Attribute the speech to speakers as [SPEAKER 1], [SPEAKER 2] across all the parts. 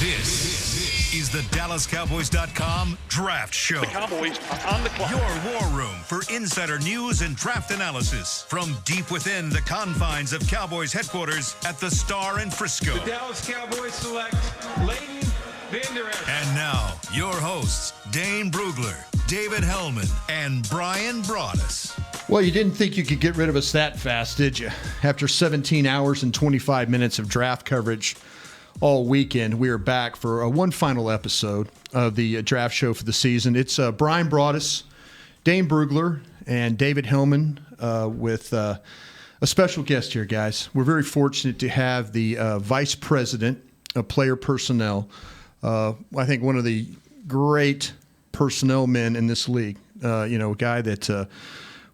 [SPEAKER 1] This is the DallasCowboys.com Draft Show.
[SPEAKER 2] The Cowboys are on the clock.
[SPEAKER 1] Your war room for insider news and draft analysis from deep within the confines of Cowboys headquarters at the Star in Frisco.
[SPEAKER 3] The Dallas Cowboys select Leighton Vander Esch.
[SPEAKER 1] And now, your hosts, Dane Brugler, David Hellman, and Brian Broaddus.
[SPEAKER 4] Well, you didn't think you could get rid of us that fast, did you? After 17 hours and 25 minutes of draft coverage all weekend, we are back for one final episode of the draft show for the season. It's Brian Broaddus, Dane Brugler, and David Hellman with a special guest here, guys. We're very fortunate to have the Vice President of Player Personnel, I think one of the great personnel men in this league, a guy that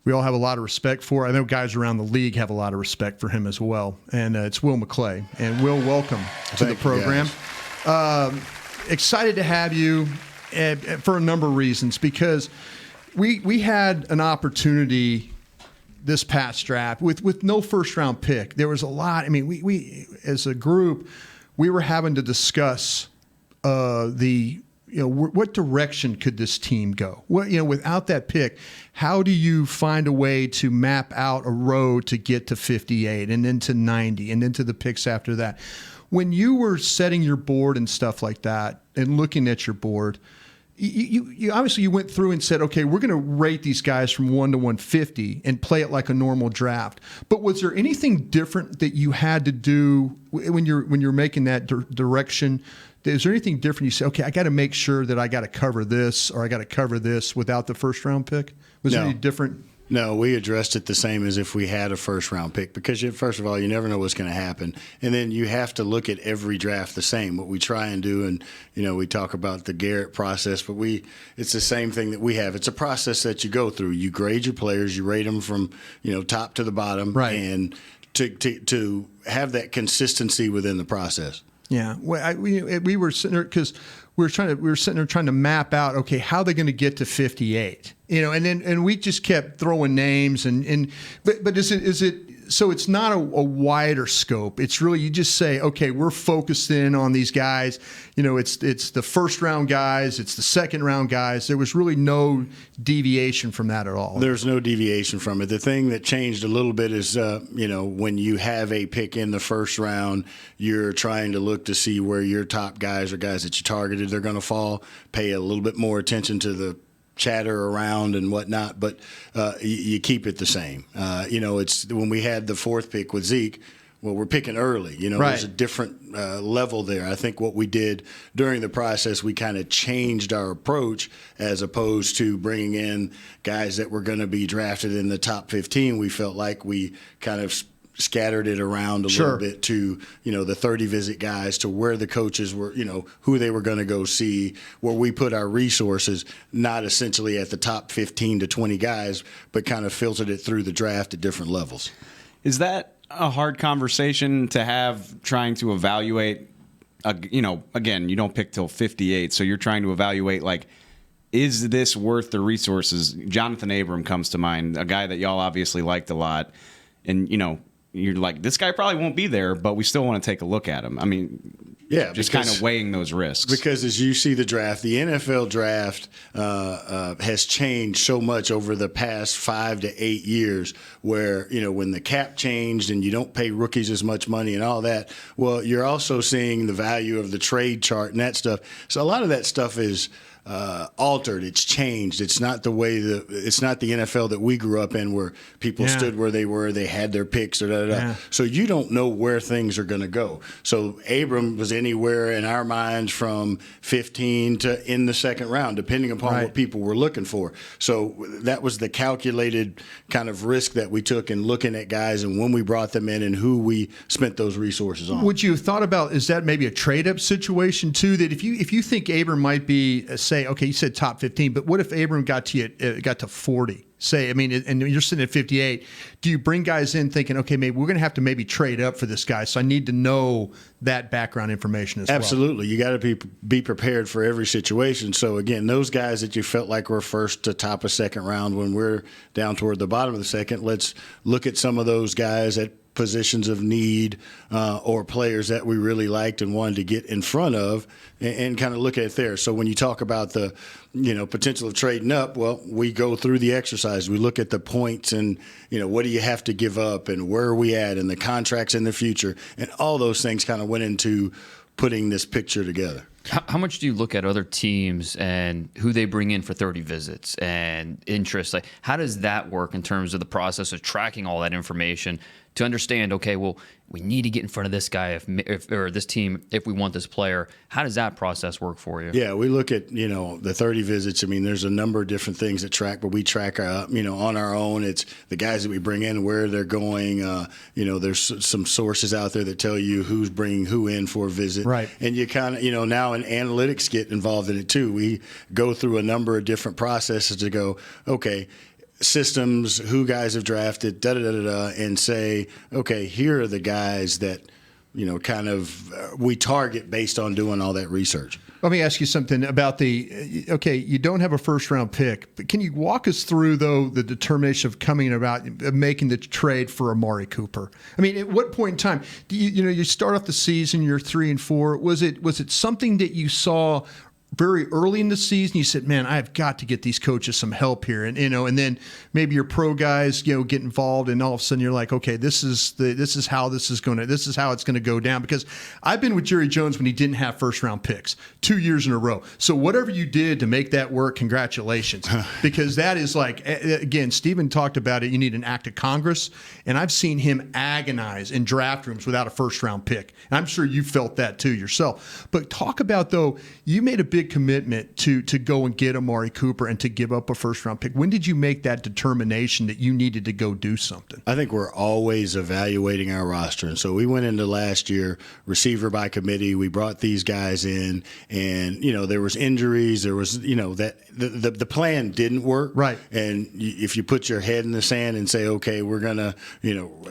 [SPEAKER 4] we all have a lot of respect for. I know guys around the league have a lot of respect for him as well. And it's Will McClay. And Will, welcome to the program. Excited to have you for a number of reasons, because we had an opportunity this past draft with no first-round pick. There was a lot. I mean, we as a group, we were having to discuss what direction could this team go? Without that pick, how do you find a way to map out a road to get to 58 and then to 90 and then to the picks after that? When you were setting your board and stuff like that and looking at your board, you obviously you went through and said, okay, we're going to rate these guys from 1 to 150 and play it like a normal draft. But was there anything different that you had to do when you're making that direction? Is there anything different? You say, okay, I got to make sure that I got to cover this or I got to cover this without the first round pick? Was there any different?
[SPEAKER 5] No, we addressed it the same as if we had a first-round pick, because, first of all, you never know what's going to happen. And then you have to look at every draft the same, what we try and do. And, we talk about the Garrett process, but it's the same thing that we have. It's a process that you go through. You grade your players. You rate them from, top to the bottom.
[SPEAKER 4] Right.
[SPEAKER 5] And to have that consistency within the process. Yeah,
[SPEAKER 4] well, we were sitting there because we were sitting there trying to map out, okay, how they're going to get to 58, and we just kept throwing names but is it so it's not a wider scope. It's really, you just say, okay, we're focused in on these guys. It's the first round guys, it's the second round guys. There was really no deviation from that at all.
[SPEAKER 5] There's no deviation from it. The thing that changed a little bit is, when you have a pick in the first round, you're trying to look to see where your top guys or guys that you targeted, they're going to fall. Pay a little bit more attention to the chatter around and whatnot, but you keep it the same. It's when we had the fourth pick with Zeke, well, we're picking early.
[SPEAKER 4] Right.
[SPEAKER 5] There's a different level there. I think what we did during the process, we kind of changed our approach as opposed to bringing in guys that were going to be drafted in the top 15. We felt like we kind of scattered it around a little bit to, the 30 visit guys, to where the coaches were, who they were going to go see, where we put our resources, not essentially at the top 15 to 20 guys, but kind of filtered it through the draft at different levels.
[SPEAKER 6] Is that a hard conversation to have, trying to evaluate, again, you don't pick till 58, so you're trying to evaluate, is this worth the resources? Jonathan Abram comes to mind, a guy that y'all obviously liked a lot, and, you're like, this guy probably won't be there, but we still want to take a look at him. I mean, just kind of weighing those risks.
[SPEAKER 5] Because as you see the draft, the NFL draft has changed so much over the past 5 to 8 years, where, when the cap changed and you don't pay rookies as much money and all that, well, you're also seeing the value of the trade chart and that stuff. So a lot of that stuff is altered. It's changed. It's not the way it's not the NFL that we grew up in, where people stood where they were, they had their picks, or da-da-da. Yeah. So you don't know where things are going to go. So Abram was anywhere in our minds from 15 to in the second round, depending upon what people were looking for. So that was the calculated kind of risk that we took in looking at guys and when we brought them in and who we spent those resources on.
[SPEAKER 4] Would you have thought about, is that maybe a trade-up situation too, that if you think Abram might be say, okay, you said top 15, but what if Abram got to 40? Say, and you're sitting at 58. Do you bring guys in thinking, okay, maybe we're going to have to maybe trade up for this guy, so I need to know that background information as well?
[SPEAKER 5] Absolutely. You got to be prepared for every situation. So, again, those guys that you felt like were first to top of second round, when we're down toward the bottom of the second, let's look at some of those guys at positions of need or players that we really liked and wanted to get in front of and kind of look at it there. So when you talk about the potential of trading up, well, we go through the exercise. We look at the points and, what do you have to give up and where are we at and the contracts in the future. And all those things kind of went into putting this picture together.
[SPEAKER 2] How much do you look at other teams and who they bring in for 30 visits and interest? Like, how does that work in terms of the process of tracking all that information to understand, okay, well, we need to get in front of this guy or this team if we want this player? How does that process work for you?
[SPEAKER 5] Yeah, we look at, the 30 visits. I mean, there's a number of different things that track, but we track, on our own. It's the guys that we bring in, where they're going. There's some sources out there that tell you who's bringing who in for a visit.
[SPEAKER 4] Right.
[SPEAKER 5] And you kind of, now and analytics get involved in it too. We go through a number of different processes to go, okay, systems, who guys have drafted, and say, okay, here are the guys that, we target based on doing all that research.
[SPEAKER 4] Let me ask you something about you don't have a first-round pick, but can you walk us through, though, the determination of coming about making the trade for Amari Cooper? I mean, at what point in time do you start off the season, you're 3-4. Was it something that you saw very early in the season? You said, man, I've got to get these coaches some help here. And, and then maybe your pro guys, get involved, and all of a sudden you're like, okay, this is how it's going to go down. Because I've been with Jerry Jones when he didn't have first round picks 2 years in a row. So whatever you did to make that work, congratulations. Because that is like, again, Stephen talked about it. You need an act of Congress. And I've seen him agonize in draft rooms without a first round pick. And I'm sure you felt that too yourself. But talk about, though, you made a big commitment to go and get Amari Cooper and to give up a first round pick. When did you make that determination that you needed to go do something?
[SPEAKER 5] I think we're always evaluating our roster. And so we went into last year receiver by committee. We brought these guys in, and there was injuries. There was that the plan didn't work.
[SPEAKER 4] Right.
[SPEAKER 5] And if you put your head in the sand and say, okay, we're gonna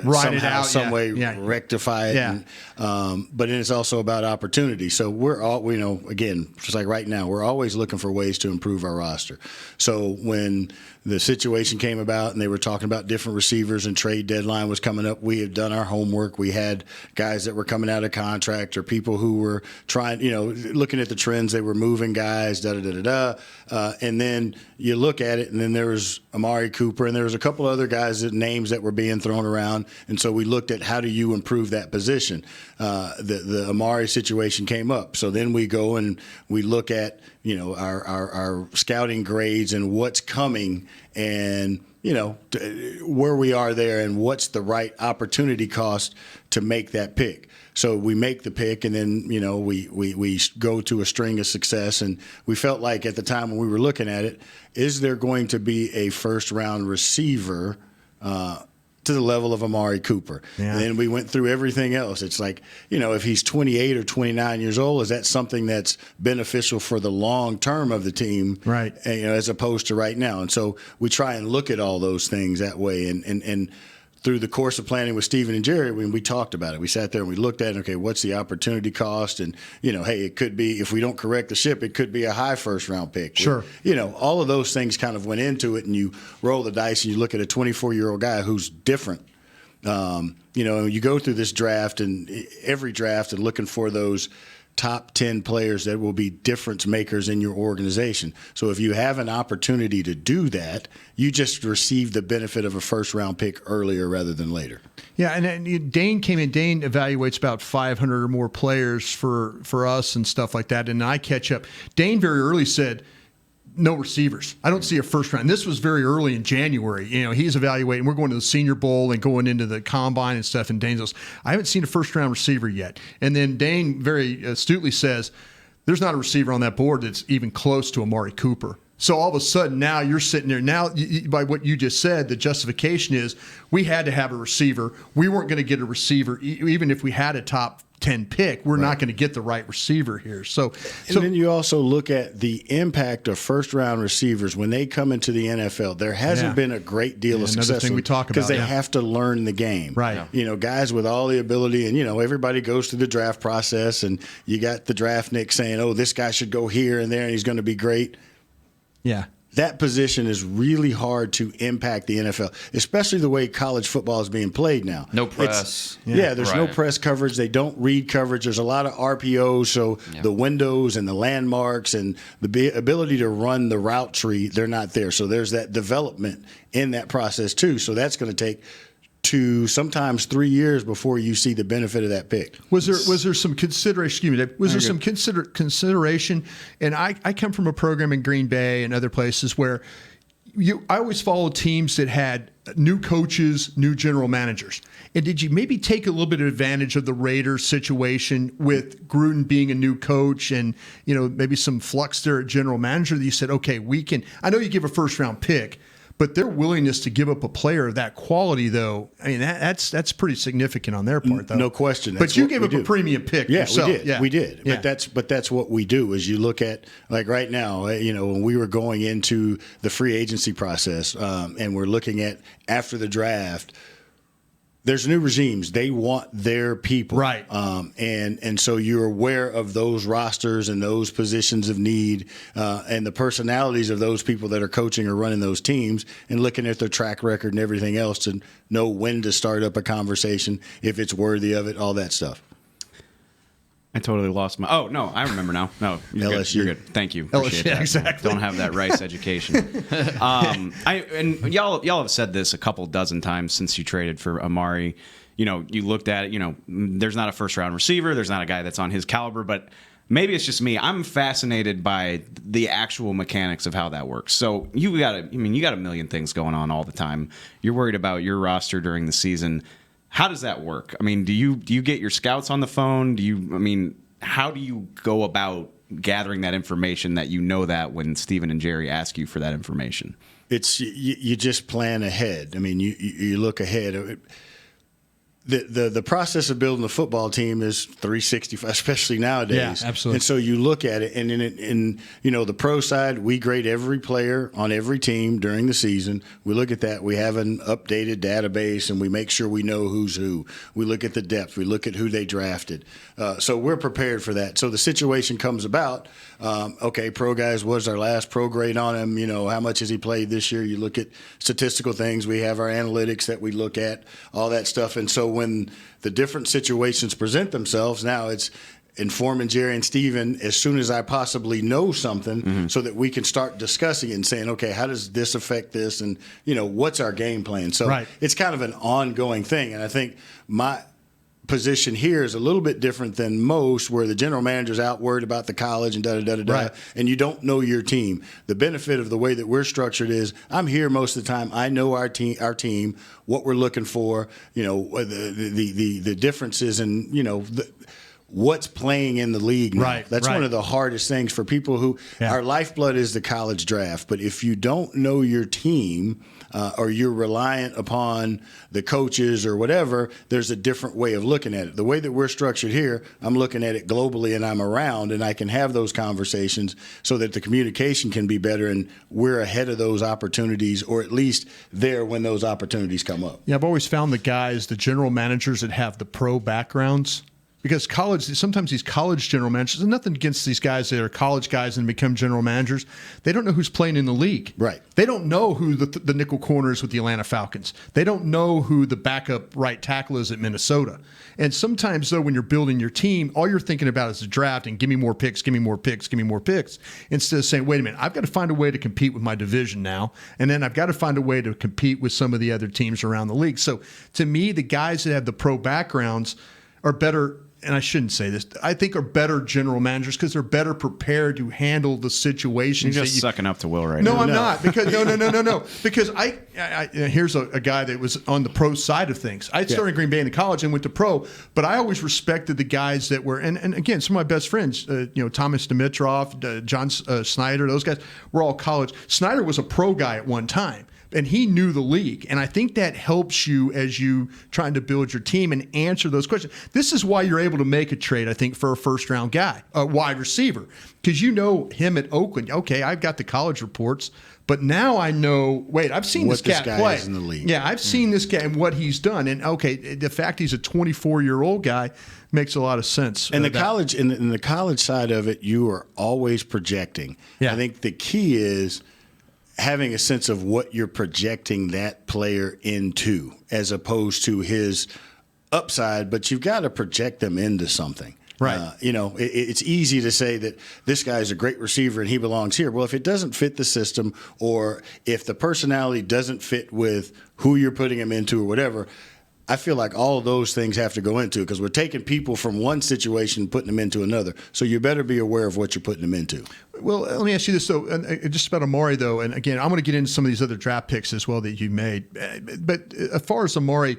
[SPEAKER 4] ride it out,
[SPEAKER 5] some way rectify it.
[SPEAKER 4] Yeah.
[SPEAKER 5] But then it's also about opportunity. So we're all again, just like right now, we're always looking for ways to improve our roster. So when the situation came about and they were talking about different receivers and trade deadline was coming up, we had done our homework. We had guys that were coming out of contract or people who were trying, looking at the trends. They were moving guys, and then you look at it, and then there was Amari Cooper, and there was a couple other guys, names that were being thrown around. And so we looked at how do you improve that position. The Amari situation came up. So then we go and we look at, our scouting grades and what's coming and, where we are there and what's the right opportunity cost to make that pick. So we make the pick, and then, we go to a string of success. And we felt like at the time when we were looking at it, is there going to be a first-round receiver to the level of Amari Cooper?
[SPEAKER 4] Yeah.
[SPEAKER 5] And then we went through everything else. It's like, if he's 28 or 29 years old, is that something that's beneficial for the long term of the team?
[SPEAKER 4] Right.
[SPEAKER 5] As opposed to right now. And so we try and look at all those things that way. And through the course of planning with Stephen and Jerry, when we talked about it, we sat there and we looked at it, okay, what's the opportunity cost? And, hey, it could be, if we don't correct the ship, it could be a high first-round pick.
[SPEAKER 4] Sure.
[SPEAKER 5] All of those things kind of went into it, and you roll the dice and you look at a 24-year-old guy who's different. You go through this draft and every draft and looking for those top 10 players that will be difference makers in your organization. So if you have an opportunity to do that, you just receive the benefit of a first-round pick earlier rather than later.
[SPEAKER 4] Yeah, and Dane came in. Dane evaluates about 500 or more players for us and stuff like that, and I catch up. Dane very early said, no receivers. I don't see a first round. And this was very early in January. He's evaluating. We're going to the Senior Bowl and going into the Combine and stuff. And Dane goes, I haven't seen a first round receiver yet. And then Dane very astutely says, there's not a receiver on that board that's even close to Amari Cooper. So all of a sudden now you're sitting there. Now, by what you just said, the justification is we had to have a receiver. We weren't going to get a receiver even if we had a top 10 pick. We're not going to get the right receiver here. So
[SPEAKER 5] then you also look at the impact of first-round receivers when they come into the NFL. There hasn't been a great deal of success.
[SPEAKER 4] Another thing we talk about.
[SPEAKER 5] Because they have to learn the game.
[SPEAKER 4] Right.
[SPEAKER 5] Guys with all the ability, and, everybody goes through the draft process, and you got the draftnik saying, oh, this guy should go here and there, and he's going to be great.
[SPEAKER 4] Yeah.
[SPEAKER 5] that position is really hard to impact the NFL, especially the way college football is being played now.
[SPEAKER 2] No press.
[SPEAKER 5] There's no
[SPEAKER 2] Right.
[SPEAKER 5] press coverage. They don't read coverage. There's a lot of RPOs, so the windows and the landmarks and the ability to run the route tree, they're not there. So there's that development in that process too. So that's going to take 2, sometimes 3 years before you see the benefit of that pick.
[SPEAKER 4] Was there some consideration? Excuse me, Dave, was there some consideration? And I come from a program in Green Bay and other places where I always followed teams that had new coaches, new general managers. And did you maybe take a little bit of advantage of the Raiders situation with Gruden being a new coach and maybe some flux there at general manager that you said, okay, we can. I know you give a first round pick. But their willingness to give up a player of that quality, though, I mean, that's pretty significant on their part, though.
[SPEAKER 5] No question.
[SPEAKER 4] But you gave up a premium pick yourself.
[SPEAKER 5] We did.
[SPEAKER 4] Yeah,
[SPEAKER 5] we did.
[SPEAKER 4] Yeah.
[SPEAKER 5] But that's what we do. Is you look at, like right now, when we were going into the free agency process, and we're looking at after the draft. There's new regimes. They want their people.
[SPEAKER 4] Right.
[SPEAKER 5] And so you're aware of those rosters and those positions of need and the personalities of those people that are coaching or running those teams and looking at their track record and everything else to know when to start up a conversation, if it's worthy of it, all that stuff.
[SPEAKER 6] I totally lost my. Oh no, I remember now. No, you're
[SPEAKER 5] LSU.
[SPEAKER 6] good. You're good. Thank you. Appreciate that.
[SPEAKER 4] exactly.
[SPEAKER 6] Don't have that Rice education. And y'all have said this a couple dozen times since you traded for Amari. You looked at it. There's not a first round receiver. There's not a guy that's on his caliber. But maybe it's just me. I'm fascinated by the actual mechanics of how that works. So you got a million things going on all the time. You're worried about your roster during the season. How does that work? I mean, do you get your scouts on the phone? How do you go about gathering that information that that when Steven and Jerry ask you for that information?
[SPEAKER 5] It's you just plan ahead. I mean, you look ahead. The process of building a football team is 365, especially nowadays.
[SPEAKER 4] Yeah, absolutely.
[SPEAKER 5] And so you look at it, and in the pro side, we grade every player on every team during the season. We look at that. We have an updated database, and we make sure we know who's who. We look at the depth. We look at who they drafted. So we're prepared for that. So the situation comes about. Okay, pro guys, what's our last pro grade on him? How much has he played this year? You look at statistical things. We have our analytics that we look at, all that stuff. And so when the different situations present themselves, now it's informing Jerry and Steven as soon as I possibly know something so that we can start discussing it and saying, okay, how does this affect this? And, what's our game plan? So It's kind of an ongoing thing. And I think my position here is a little bit different than most, where the general manager's out worried about the college and and you don't know your team. The benefit of the way that we're structured is I'm here most of the time. I know our team, what we're looking for, the differences and what's playing in the league now.
[SPEAKER 4] Right,
[SPEAKER 5] That's one of the hardest things for people who our lifeblood is the college draft. But if you don't know your team or you're reliant upon the coaches or whatever, there's a different way of looking at it. The way that we're structured here, I'm looking at it globally and I'm around and I can have those conversations so that the communication can be better and we're ahead of those opportunities, or at least there when those opportunities come up.
[SPEAKER 4] Yeah, I've always found the general managers that have the pro backgrounds. Because sometimes these college general managers, and nothing against these guys that are college guys and become general managers, they don't know who's playing in the league.
[SPEAKER 5] Right.
[SPEAKER 4] They don't know who the nickel corner is with the Atlanta Falcons. They don't know who the backup right tackle is at Minnesota. And sometimes, though, when you're building your team, all you're thinking about is the draft and give me more picks, give me more picks, give me more picks, instead of saying, wait a minute, I've got to find a way to compete with my division now, and then I've got to find a way to compete with some of the other teams around the league. So to me, the guys that have the pro backgrounds are better. And I shouldn't say this, I think are better general managers because they're better prepared to handle the situations.
[SPEAKER 6] You're just sucking up to Will right
[SPEAKER 4] now.
[SPEAKER 6] now.
[SPEAKER 4] No, I'm not. Because no. Because I here's a guy that was on the pro side of things. I started in Green Bay in the college and went to pro, but I always respected the guys that were, and again, some of my best friends, Thomas Dimitrov, John Snyder, those guys were all college. Snyder was a pro guy at one time. And he knew the league. And I think that helps you as you trying to build your team and answer those questions. This is why you're able to make a trade, I think, for a first-round guy, a wide receiver. Because you know him at Oakland. Okay, I've got the college reports. But now I know, wait, I've seen this cat play.
[SPEAKER 5] Is in the league.
[SPEAKER 4] Yeah, I've seen this guy and what he's done. And, okay, the fact he's a 24-year-old guy makes a lot of sense.
[SPEAKER 5] And in the college side of it, you are always projecting.
[SPEAKER 4] Yeah.
[SPEAKER 5] I think the key is having a sense of what you're projecting that player into as opposed to his upside, but you've got to project them into something.
[SPEAKER 4] Right.
[SPEAKER 5] It's easy to say that this guy's a great receiver and he belongs here. Well, if it doesn't fit the system, or if the personality doesn't fit with who you're putting him into or whatever, I feel like all of those things have to go into it, because we're taking people from one situation and putting them into another. So you better be aware of what you're putting them into.
[SPEAKER 4] Well, let me ask you this, though, just about Amari, though. And again, I'm going to get into some of these other draft picks as well that you made. But as far as Amari,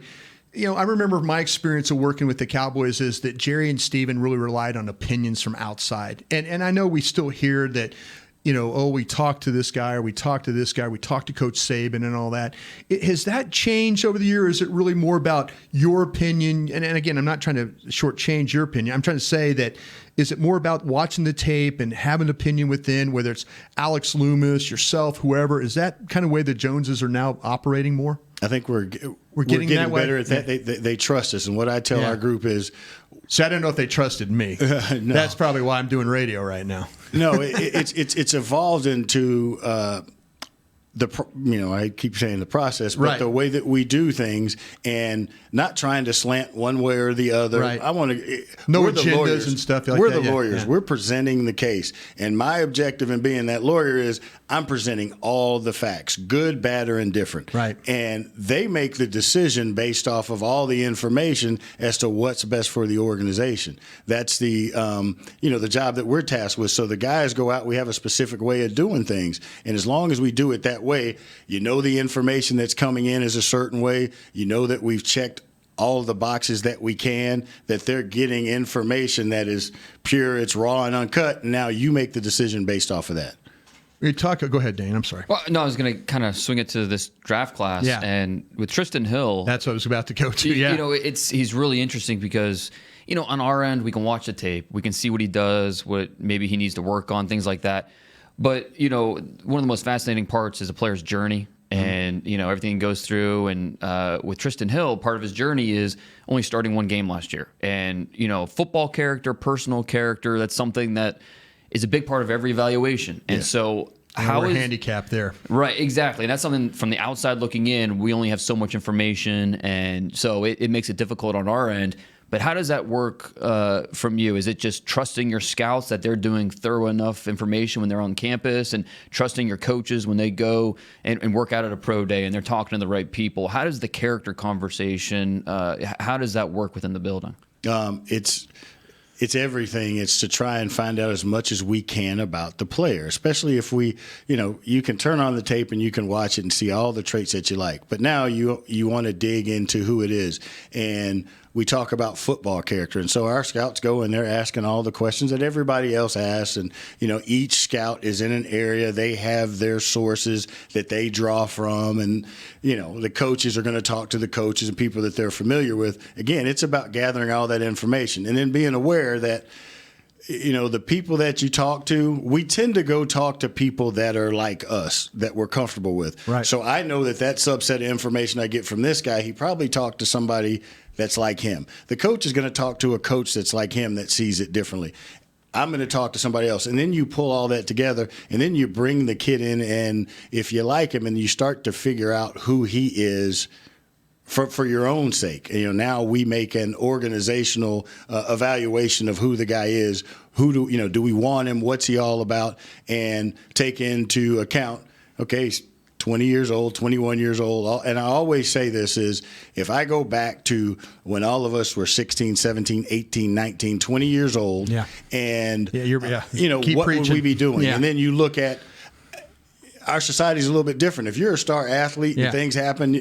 [SPEAKER 4] I remember my experience of working with the Cowboys is that Jerry and Steven really relied on opinions from outside. And I know we still hear that, we talked to this guy, or we talked to this guy, we talked to Coach Saban and all that. Has that changed over the year? Is it really more about your opinion? And again, I'm not trying to shortchange your opinion. I'm trying to say that, is it more about watching the tape and having an opinion within, whether it's Alex Loomis, yourself, whoever? Is that kind of way the Joneses are now operating more?
[SPEAKER 5] I think we're
[SPEAKER 4] getting that
[SPEAKER 5] better
[SPEAKER 4] way?
[SPEAKER 5] at that.
[SPEAKER 4] Yeah.
[SPEAKER 5] They trust us. And what I tell our group is,
[SPEAKER 4] so I don't know if they trusted me.
[SPEAKER 5] No.
[SPEAKER 4] That's probably why I'm doing radio right now.
[SPEAKER 5] No, it's evolved into I keep saying the process, but
[SPEAKER 4] right.
[SPEAKER 5] the way that we do things, and not trying to slant one way or the other.
[SPEAKER 4] Right.
[SPEAKER 5] I want to.
[SPEAKER 4] No
[SPEAKER 5] we're the
[SPEAKER 4] agendas
[SPEAKER 5] lawyers
[SPEAKER 4] and stuff like
[SPEAKER 5] we're
[SPEAKER 4] that.
[SPEAKER 5] the lawyers.
[SPEAKER 4] Yeah.
[SPEAKER 5] We're presenting the case, and my objective in being that lawyer is I'm presenting all the facts, good, bad, or indifferent.
[SPEAKER 4] Right.
[SPEAKER 5] And they make the decision based off of all the information as to what's best for the organization. That's the the job that we're tasked with. So the guys go out. We have a specific way of doing things, and as long as we do it that way, the information that's coming in is a certain way. That we've checked all of the boxes that we can, that they're getting information that is pure, it's raw and uncut, and now you make the decision based off of that.
[SPEAKER 4] Go ahead, Dane. I'm sorry.
[SPEAKER 2] Well, no, I was going to kind of swing it to this draft class.
[SPEAKER 4] Yeah.
[SPEAKER 2] And with Tristan Hill.
[SPEAKER 4] That's what I was about to go to, yeah.
[SPEAKER 2] He's really interesting because, on our end, we can watch the tape. We can see what he does, what maybe he needs to work on, things like that. But, one of the most fascinating parts is a player's journey. And, everything he goes through. And with Tristan Hill, part of his journey is only starting one game last year. And, football character, personal character, that's something that is a big part of every evaluation. And so
[SPEAKER 4] we're handicapped there.
[SPEAKER 2] Right, exactly. And that's something from the outside looking in, we only have so much information. And so it makes it difficult on our end. But how does that work from you? Is it just trusting your scouts that they're doing thorough enough information when they're on campus, and trusting your coaches when they go and work out at a pro day and they're talking to the right people? How does the character conversation, how does that work within the building?
[SPEAKER 5] It's everything. It's to try and find out as much as we can about the player, especially if you can turn on the tape and you can watch it and see all the traits that you like. But now you want to dig into who it is. And we talk about football character. And so our scouts go and they're asking all the questions that everybody else asks. And, each scout is in an area. They have their sources that they draw from. And, the coaches are going to talk to the coaches and people that they're familiar with. Again, it's about gathering all that information and then being aware that, the people that you talk to, we tend to go talk to people that are like us, that we're comfortable with.
[SPEAKER 4] Right.
[SPEAKER 5] So I know that subset of information I get from this guy, he probably talked to somebody that's like him. The coach is going to talk to a coach that's like him that sees it differently. I'm going to talk to somebody else. And then you pull all that together, and then you bring the kid in, and if you like him and you start to figure out who he is for your own sake. Now we make an organizational evaluation of who the guy is. Do we want him? What's he all about? And take into account, okay, he's 20 years old, 21 years old. And I always say this is, if I go back to when all of us were 16, 17, 18, 19, 20 years old, and what would we be doing?
[SPEAKER 4] Yeah.
[SPEAKER 5] And then you look at, our society is a little bit different. If you're a star athlete and things happen,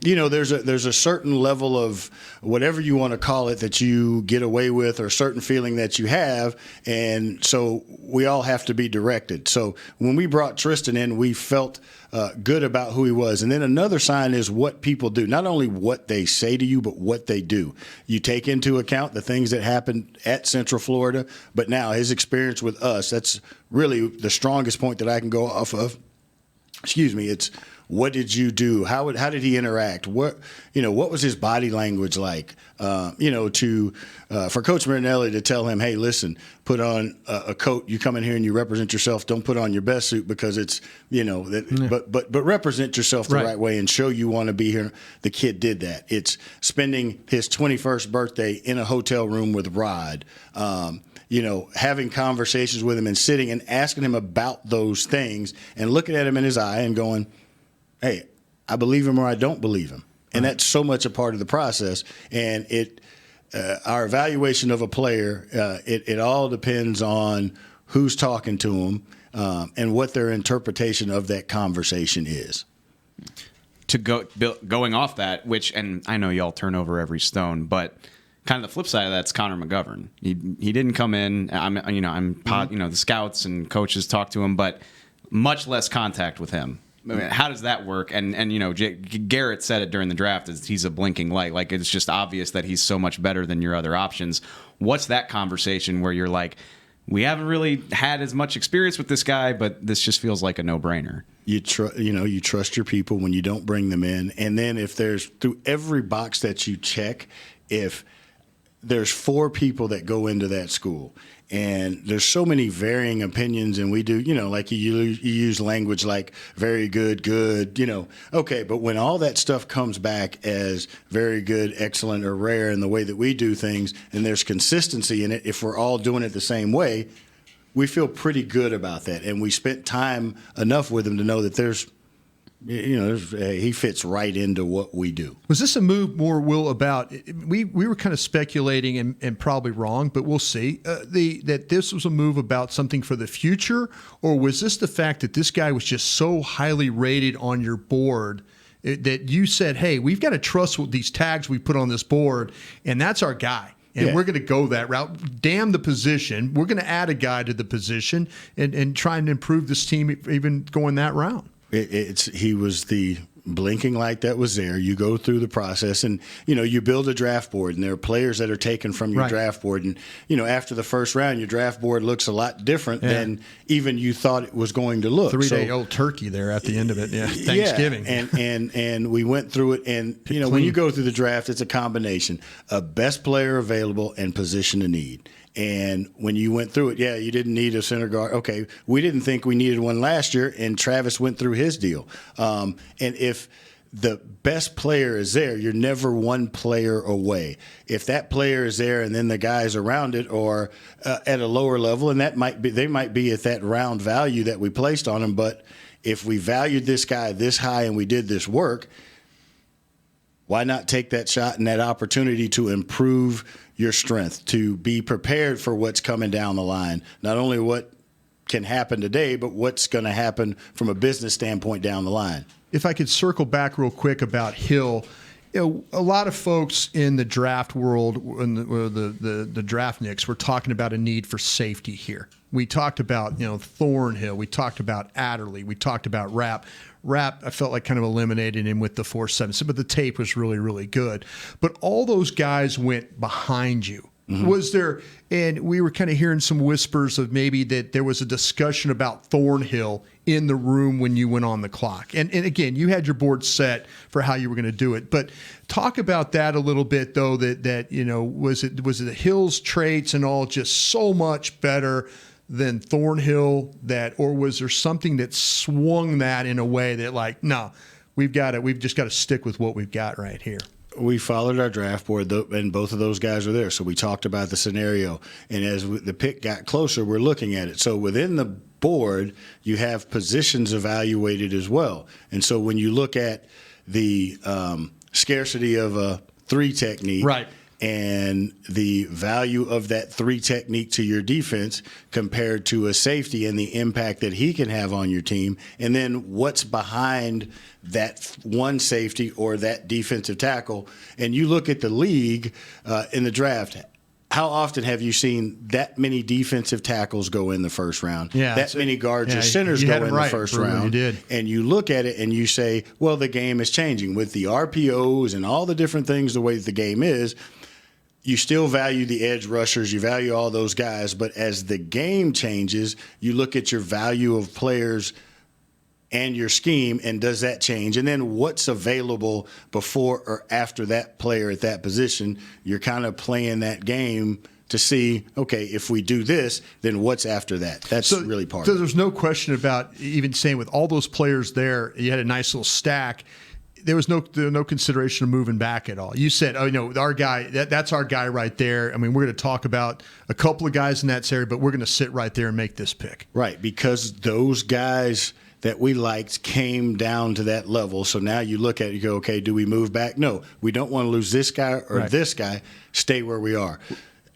[SPEAKER 5] there's a certain level of whatever you want to call it that you get away with, or a certain feeling that you have. And so we all have to be directed. So when we brought Tristan in, we felt good about who he was. And then another sign is what people do, not only what they say to you, but what they do. You take into account the things that happened at Central Florida, but now his experience with us, that's really the strongest point that I can go off of. It's what did you do? How did he interact? What was his body language like? For Coach Marinelli to tell him, hey, listen, put on a coat. You come in here and you represent yourself. Don't put on your best suit because it's but represent yourself the right way and show you want to be here. The kid did that. It's spending his 21st birthday in a hotel room with Rod. Having conversations with him and sitting and asking him about those things and looking at him in his eye and going, hey, I believe him or I don't believe him. And that's so much a part of the process. And our evaluation of a player, it all depends on who's talking to him and what their interpretation of that conversation is.
[SPEAKER 6] Going off that, and I know y'all turn over every stone, but kind of the flip side of that's Connor McGovern. He didn't come in. The scouts and coaches talk to him, but much less contact with him. I mean, how does that work? And Garrett said it during the draft, is he's a blinking light. Like, it's just obvious that he's so much better than your other options. What's that conversation where you're like, we haven't really had as much experience with this guy, but this just feels like a no-brainer?
[SPEAKER 5] You trust your people when you don't bring them in. And then if there's, through every box that you check, if there's 4 people that go into that school, and there's so many varying opinions, and we do, like you use language like very good, okay, but when all that stuff comes back as very good, excellent, or rare in the way that we do things, and there's consistency in it, if we're all doing it the same way, we feel pretty good about that. And we spent time enough with him to know that he fits right into what we do.
[SPEAKER 4] Was this a move more, Will, about we were kind of speculating and probably wrong, but we'll see, that this was a move about something for the future, or was this the fact that this guy was just so highly rated on your board that you said, hey, we've got to trust what these tags we put on this board, and that's our guy. And we're going to go that route. Damn the position. We're going to add a guy to the position and try and improve this team even going that route.
[SPEAKER 5] He was the blinking light that was there. You go through the process, and you build a draft board, and there are players that are taken from your draft board, and after the first round, your draft board looks a lot different than even you thought it was going to look.
[SPEAKER 4] 3-day old turkey there at the end of it. Thanksgiving.
[SPEAKER 5] And we went through it, and when you go through the draft, it's a combination of best player available and position of need. And when you went through it, you didn't need a center guard. Okay, we didn't think we needed one last year, and Travis went through his deal. And if the best player is there, you're never one player away. If that player is there and then the guys around it are at a lower level, and they might be at that round value that we placed on them, but if we valued this guy this high and we did this work, why not take that shot and that opportunity to improve your strength, to be prepared for what's coming down the line, not only what can happen today, but what's going to happen from a business standpoint down the line.
[SPEAKER 4] If I could circle back real quick about Hill, a lot of folks in the draft world, the draftniks, were talking about a need for safety here. We talked about Thornhill, we talked about Adderley, we talked about Rapp. Rapp, I felt like kind of eliminated him with the 4.7, but the tape was really, really good. But all those guys went behind you. Mm-hmm. Was there, and we were kind of hearing some whispers of maybe that there was a discussion about Thornhill in the room when you went on the clock. And again, you had your board set for how you were going to do it. But talk about that a little bit, though, that was it the Hill's traits and all just so much better than Thornhill, or was there something that swung that in a way that no, we've just got to stick with what we've got right here?
[SPEAKER 5] We followed our draft board, and both of those guys were there. So we talked about the scenario. And as the pick got closer, we're looking at it. So within the board, you have positions evaluated as well. And so when you look at the scarcity of a 3 technique,
[SPEAKER 4] right,
[SPEAKER 5] and the value of that 3 technique to your defense compared to a safety and the impact that he can have on your team, and then what's behind that one safety or that defensive tackle, and you look at the league in the draft, how often have you seen that many defensive tackles go in the first round?
[SPEAKER 4] Yeah,
[SPEAKER 5] that many guards or centers go in the first round.
[SPEAKER 4] You did.
[SPEAKER 5] And you look at it and you say, well, the game is changing with the RPOs and all the different things, the way that the game is. You still value the edge rushers, you value all those guys, but as the game changes, you look at your value of players and your scheme, and does that change? And then what's available before or after that player at that position? You're kind of playing that game to see, okay, if we do this, then what's after that? That's really part of it.
[SPEAKER 4] So there's no question about even saying with all those players there, you had a nice little stack. There was no consideration of moving back at all. You said, our guy, that's our guy right there. I mean, we're going to talk about a couple of guys in that area, but we're going to sit right there and make this pick.
[SPEAKER 5] Right, because those guys that we liked came down to that level. So now you look at it, you go, okay, do we move back? No, we don't want to lose this guy or this guy. Stay where we are.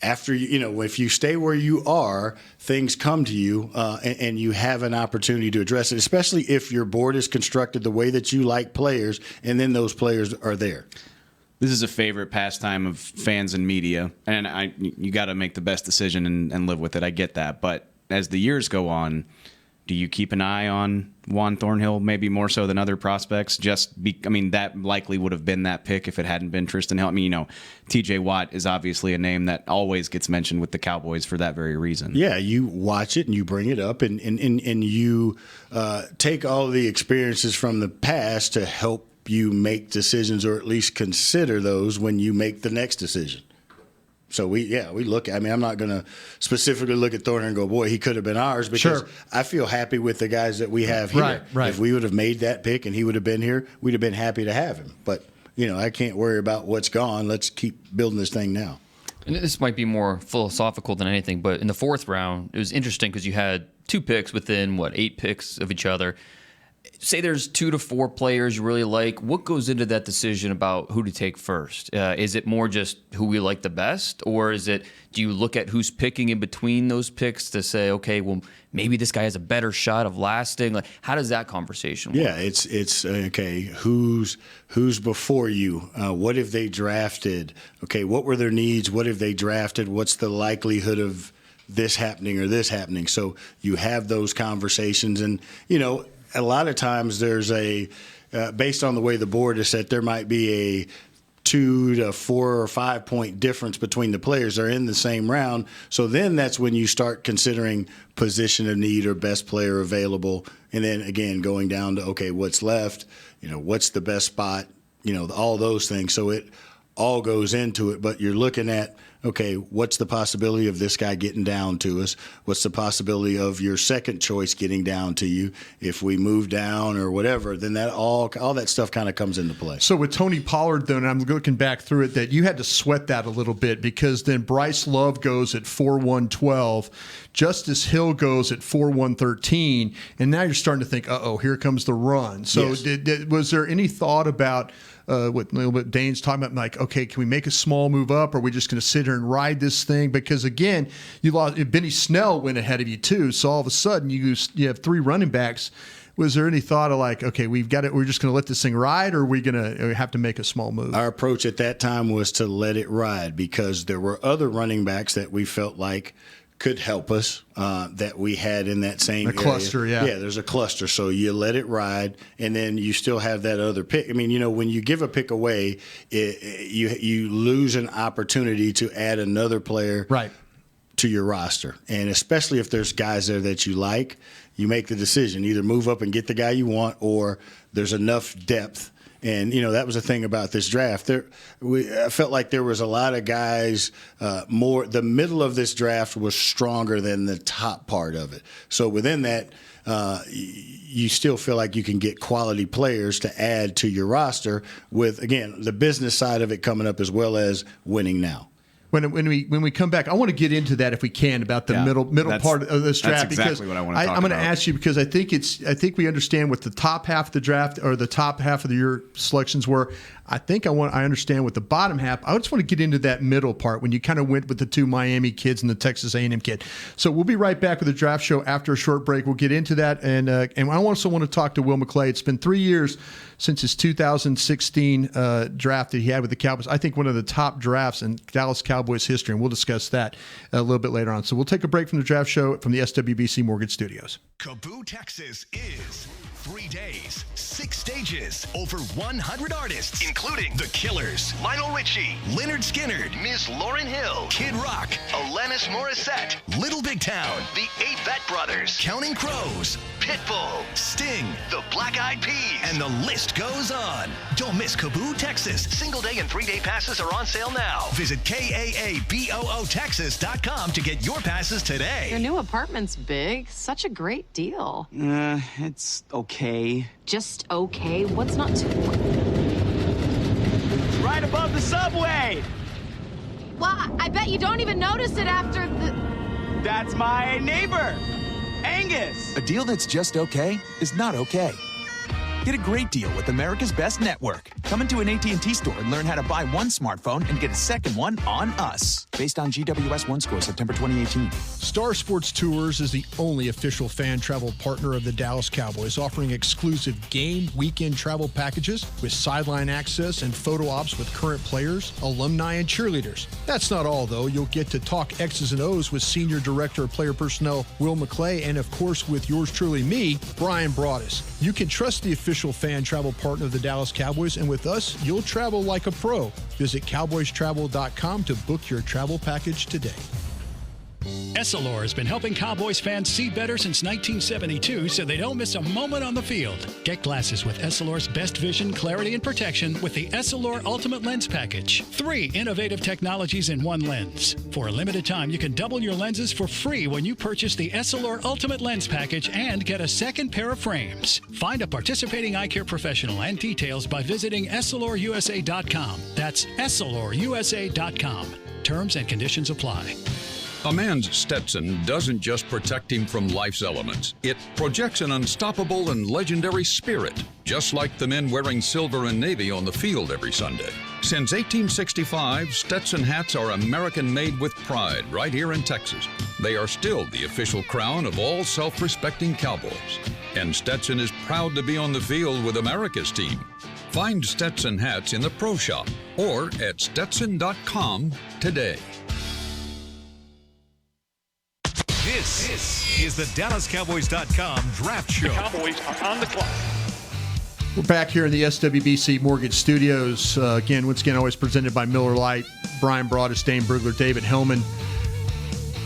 [SPEAKER 5] After if you stay where you are, things come to you, and you have an opportunity to address it, especially if your board is constructed the way that you like players, and then those players are there.
[SPEAKER 6] This is a favorite pastime of fans and media, and you got to make the best decision and live with it. I get that, but as the years go on, do you keep an eye on Juan Thornhill maybe more so than other prospects? That likely would have been that pick if it hadn't been Tristan Hill. TJ Watt is obviously a name that always gets mentioned with the Cowboys for that very reason.
[SPEAKER 5] Yeah, you watch it and you bring it up and you take all the experiences from the past to help you make decisions, or at least consider those when you make the next decision. So we look. I'm not going to specifically look at Thornhill and go, boy, he could have been ours, because I feel happy with the guys that we have here.
[SPEAKER 4] Right.
[SPEAKER 5] If we would have made that pick and he would have been here, we'd have been happy to have him. But I can't worry about what's gone. Let's keep building this thing now.
[SPEAKER 2] And this might be more philosophical than anything, but in the fourth round, it was interesting because you had 2 picks within 8 picks of each other. Say there's 2 to 4 players you really like. What goes into that decision about who to take first? Is it more just who we like the best, or do you look at who's picking in between those picks to say, okay, well, maybe this guy has a better shot of lasting? Like, how does that conversation work?
[SPEAKER 5] Yeah, it's okay. Who's before you? What have they drafted? Okay, what were their needs? What have they drafted? What's the likelihood of this happening or this happening? So you have those conversations, and a lot of times there's based on the way the board is set, there might be a 2 to 4 or 5 point difference between the players. They're in the same round. So then that's when you start considering position of need or best player available. And then again, going down to, okay, what's left, what's the best spot, all those things. So it all goes into it, but you're looking at, okay, what's the possibility of this guy getting down to us? What's the possibility of your second choice getting down to you? If we move down or whatever, then that all that stuff kind of comes into play.
[SPEAKER 4] So with Tony Pollard, though, and I'm looking back through it, that you had to sweat that a little bit, because then Bryce Love goes at 4-1-12, Justice Hill goes at 4-1-13, and now you're starting to think, here comes the run. So
[SPEAKER 5] yes.
[SPEAKER 4] Was there any thought about what a little bit Dane's talking about, like, okay, can we make a small move up, or are we just going to sit here and ride this thing? Because again, you lost. Benny Snell went ahead of you too, so all of a sudden you have 3 running backs. Was there any thought of like, okay, we're just going to let this thing ride, or are we going to have to make a small move?
[SPEAKER 5] Our approach at that time was to let it ride, because there were other running backs that we felt like could help us that we had in that same area.
[SPEAKER 4] Cluster, yeah.
[SPEAKER 5] Yeah, there's a cluster. So you let it ride, and then you still have that other pick. I mean, when you give a pick away, you lose an opportunity to add another player to your roster. And especially if there's guys there that you like, you make the decision. Either move up and get the guy you want, or there's enough depth. And, that was the thing about this draft. I felt like there was a lot of guys the middle of this draft was stronger than the top part of it. So within that, you still feel like you can get quality players to add to your roster with, again, the business side of it coming up as well as winning now.
[SPEAKER 4] When we come back, I want to get into that if we can, about the middle part of this draft.
[SPEAKER 6] That's exactly what I want to talk about.
[SPEAKER 4] I'm going to ask you, because I think we understand what the top half of the draft, or the top half of your selections were. I understand what the bottom half. I just want to get into that middle part when you kind of went with the 2 Miami kids and the Texas A&M kid. So we'll be right back with the draft show after a short break. We'll get into that, and I also want to talk to Will McClay. It's been 3 years since his 2016 draft that he had with the Cowboys. I think one of the top drafts in Dallas Cowboys Cowboys history, and we'll discuss that a little bit later on. So we'll take a break from the draft show from the SWBC Mortgage Studios.
[SPEAKER 7] Kaboo, Texas is 3 days, 6 stages, over 100 artists, including The Killers, Lionel Richie, Leonard Skinner, Ms. Lauryn Hill, Kid Rock, Alanis Morissette, Little Big Town, The 8 Brothers, Counting Crows, Pitbull, Sting, The Black Eyed Peas, and the list goes on. Don't miss Kaboo, Texas. Single day and 3-day passes are on sale now. Visit KAABOOTexas.com to get your passes today.
[SPEAKER 8] Your new apartment's big. Such a great deal.
[SPEAKER 9] It's okay.
[SPEAKER 8] Just okay? What's not too...
[SPEAKER 9] Right above the subway!
[SPEAKER 8] Well, I bet you don't even notice it after the...
[SPEAKER 9] That's my neighbor, Angus.
[SPEAKER 10] A deal that's just okay is not okay. Get a great deal with America's Best Network. Come into an AT&T store and learn how to buy one smartphone and get a second one on us. Based on GWS 1 score, September 2018.
[SPEAKER 4] Star Sports Tours is the only official fan travel partner of the Dallas Cowboys, offering exclusive game weekend travel packages with sideline access and photo ops with current players, alumni, and cheerleaders. That's not all, though. You'll get to talk X's and O's with Senior Director of Player Personnel Will McClay, and of course with yours truly, me, Brian Broaddus. You can trust the official fan travel partner of the Dallas Cowboys, and with us, you'll travel like a pro. Visit cowboystravel.com to book your travel package today.
[SPEAKER 11] Essilor has been helping Cowboys fans see better since 1972 so they don't miss a moment on the field. Get glasses with Essilor's best vision, clarity, and protection with the Essilor Ultimate Lens Package. 3 innovative technologies in one lens. For a limited time, you can double your lenses for free when you purchase the Essilor Ultimate Lens Package and get a second pair of frames. Find a participating eye care professional and details by visiting EssilorUSA.com. That's EssilorUSA.com. Terms and conditions apply.
[SPEAKER 12] A man's Stetson doesn't just protect him from life's elements. It projects an unstoppable and legendary spirit, just like the men wearing silver and navy on the field every Sunday. Since 1865, Stetson hats are American-made with pride right here in Texas. They are still the official crown of all self-respecting Cowboys. And Stetson is proud to be on the field with America's team. Find Stetson hats in the Pro Shop or at Stetson.com today.
[SPEAKER 1] This is the DallasCowboys.com Draft Show.
[SPEAKER 3] The Cowboys are on the clock.
[SPEAKER 4] We're back here in the SWBC Mortgage Studios. Once again, always presented by Miller Lite. Brian Broaddus, Dane Brugler, David Hellman.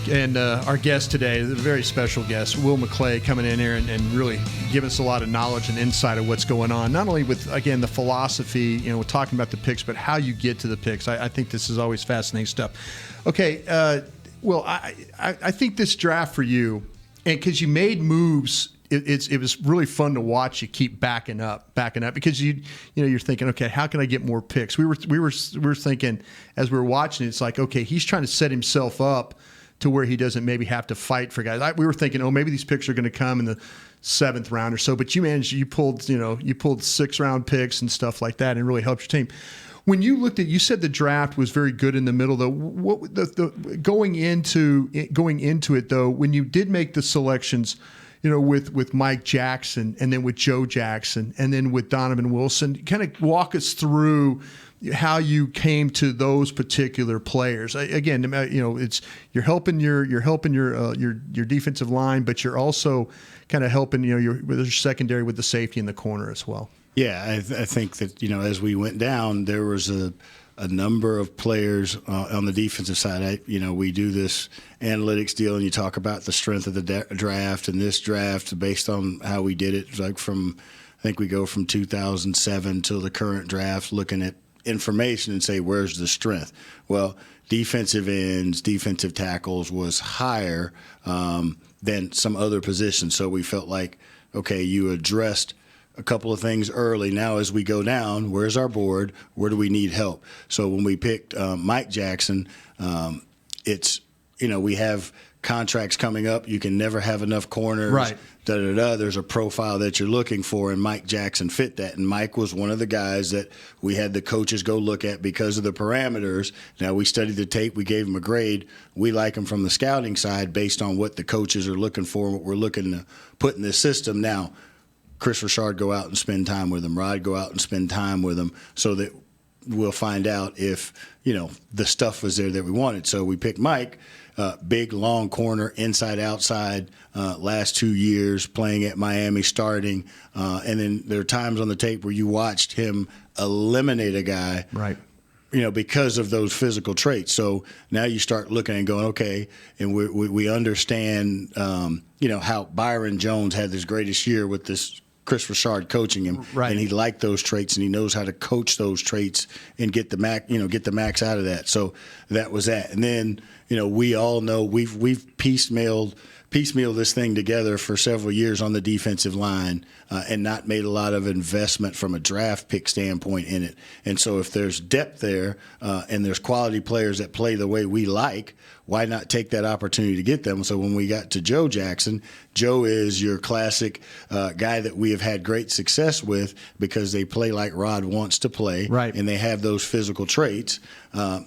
[SPEAKER 4] And our guest today, a very special guest, Will McClay, coming in here and really giving us a lot of knowledge and insight of what's going on. Not only with, again, the philosophy, we're talking about the picks, but how you get to the picks. I think this is always fascinating stuff. Okay, well, I think this draft for you, and because you made moves, it was really fun to watch you keep backing up because you're thinking, okay, how can I get more picks? We were thinking as we were watching, it's like, okay, he's trying to set himself up to where he doesn't maybe have to fight for guys. We were thinking, oh, maybe these picks are going to come in the 7th round or so, but you pulled 6-round picks and stuff like that, and really helped your team. When you looked at, you said the draft was very good in the middle, though. What going into it, though, when you did make the selections, with Mike Jackson and then with Joe Jackson and then with Donovan Wilson, kind of walk us through how you came to those particular players. Again, you're helping your defensive line, but you're also kind of helping your secondary with the safety in the corner as well.
[SPEAKER 5] Yeah, I think that, as we went down, there was a number of players on the defensive side. We do this analytics deal, and you talk about the strength of the draft, and this draft, based on how we did it, I think we go from 2007 till the current draft, looking at information and say, where's the strength? Well, defensive ends, defensive tackles was higher than some other positions, so we felt like, okay, you addressed a couple of things early. Now as we go down, where's our board? Where do we need help? So when we picked Mike Jackson, it's, we have contracts coming up. You can never have enough corners.
[SPEAKER 4] Right.
[SPEAKER 5] There's a profile that you're looking for, and Mike Jackson fit that. And Mike was one of the guys that we had the coaches go look at because of the parameters. Now, we studied the tape. We gave him a grade. We like him from the scouting side based on what the coaches are looking for and what we're looking to put in this system. Now, Chris Richard go out and spend time with him. Rod go out and spend time with him so that we'll find out if, the stuff was there that we wanted. So we picked Mike, big, long corner, inside, outside, last 2 years playing at Miami, starting. And then there are times on the tape where you watched him eliminate a guy.
[SPEAKER 4] Right.
[SPEAKER 5] Because of those physical traits. So now you start looking and going, okay, and we understand, how Byron Jones had his greatest year with this Chris Richard coaching him,
[SPEAKER 4] right.
[SPEAKER 5] And he liked those traits, and he knows how to coach those traits and get the max out of that. So that was that. And then, we all know we've piecemealed this thing together for several years on the defensive line and not made a lot of investment from a draft pick standpoint in it. And so if there's depth there and there's quality players that play the way we like, why not take that opportunity to get them? So when we got to Joe Jackson, Joe is your classic guy that we have had great success with because they play like Rod wants to play,
[SPEAKER 4] right.
[SPEAKER 5] And they have those physical traits.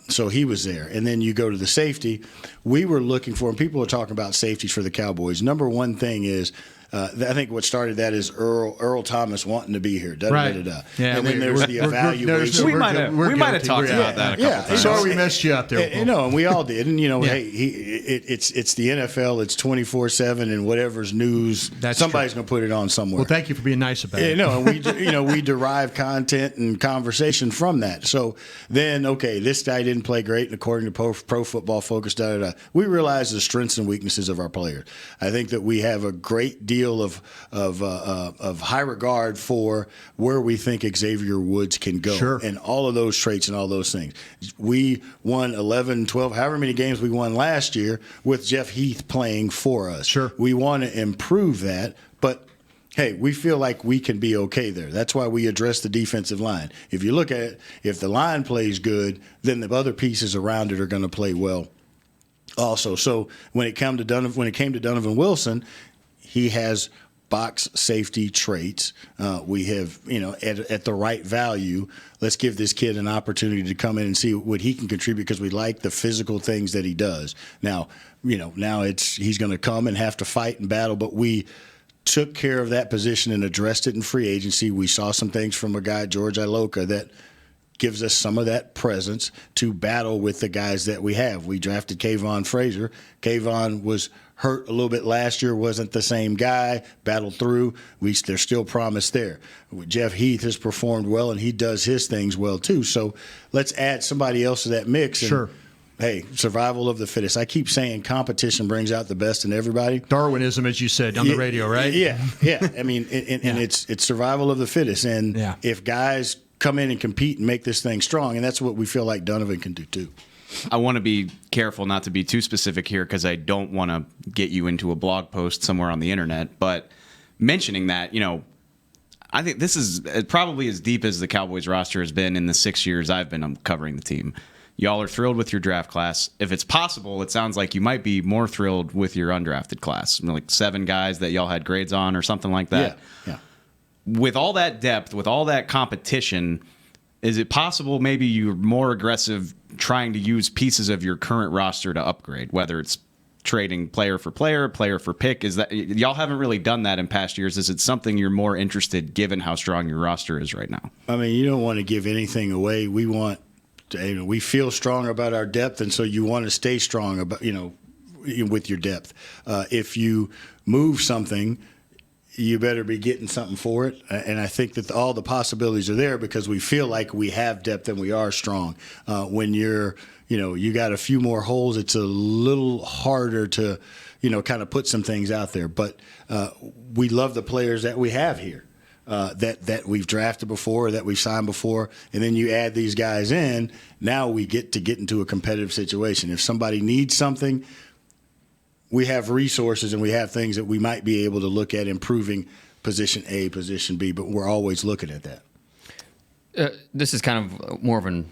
[SPEAKER 5] So he was there. And then you go to the safety. We were looking for, and people are talking about safeties for the Cowboys. Number one thing is, I think what started that is Earl Thomas wanting to be here.
[SPEAKER 4] Right.
[SPEAKER 5] Yeah, and then there's the evaluation.
[SPEAKER 6] We might have talked about that a couple times.
[SPEAKER 4] Sorry we messed you up there.
[SPEAKER 5] And we all did. And, hey, it's the NFL. It's 24/7, and whatever's news, somebody's going to put it on somewhere.
[SPEAKER 4] Well, thank you for being nice about it.
[SPEAKER 5] And we derive content and conversation from that. So then, okay, this guy didn't play great, and according to Pro Football Focus, we realize the strengths and weaknesses of our players. I think that we have a great deal of high regard for where we think Xavier Woods can go,
[SPEAKER 4] sure.
[SPEAKER 5] And all of those traits and all those things. We won 11, 12, however many games we won last year with Jeff Heath playing for us.
[SPEAKER 4] Sure.
[SPEAKER 5] We want to improve that, but hey, we feel like we can be okay there. That's why we address the defensive line. If you look at it, if the line plays good, then the other pieces around it are going to play well also. So when it came to Donovan Wilson, he has box safety traits. We have, at the right value, let's give this kid an opportunity to come in and see what he can contribute because we like the physical things that he does. Now, he's going to come and have to fight and battle, but we took care of that position and addressed it in free agency. We saw some things from a guy, George Iloka, that gives us some of that presence to battle with the guys that we have. We drafted Kayvon Frazier. Kayvon was hurt a little bit last year, wasn't the same guy, battled through. There's still promise there. Jeff Heath has performed well, and he does his things well too. So let's add somebody else to that mix. And,
[SPEAKER 4] sure.
[SPEAKER 5] Hey, survival of the fittest. I keep saying competition brings out the best in everybody.
[SPEAKER 4] Darwinism, as you said on the radio, right?
[SPEAKER 5] Yeah. I mean, and it's survival of the fittest. And if guys come in and compete and make this thing strong, and that's what we feel like Donovan can do too.
[SPEAKER 6] I want to be careful not to be too specific here because I don't want to get you into a blog post somewhere on the internet. But mentioning that, I think this is probably as deep as the Cowboys roster has been in the 6 years I've been covering the team. Y'all are thrilled with your draft class. If it's possible, it sounds like you might be more thrilled with your undrafted class. Like 7 guys that y'all had grades on or something like that.
[SPEAKER 5] Yeah.
[SPEAKER 6] With all that depth, with all that competition, is it possible maybe you're more aggressive trying to use pieces of your current roster to upgrade, whether it's trading player for pick? Is that y'all haven't really done that in past years? Is it something you're more interested given how strong your roster is right now?
[SPEAKER 5] I mean, you don't want to give anything away. We feel strong about our depth, and so you want to stay strong about with your depth. If you move something, you better be getting something for it. And I think that all the possibilities are there because we feel like we have depth and we are strong. When you got a few more holes, it's a little harder to, kind of put some things out there. But we love the players that we have here. That we've drafted before, that we've signed before, and then you add these guys in, now we get into a competitive situation. If somebody needs something, we have resources and we have things that we might be able to look at improving position A, position B, but we're always looking at that.
[SPEAKER 2] This is kind of more of an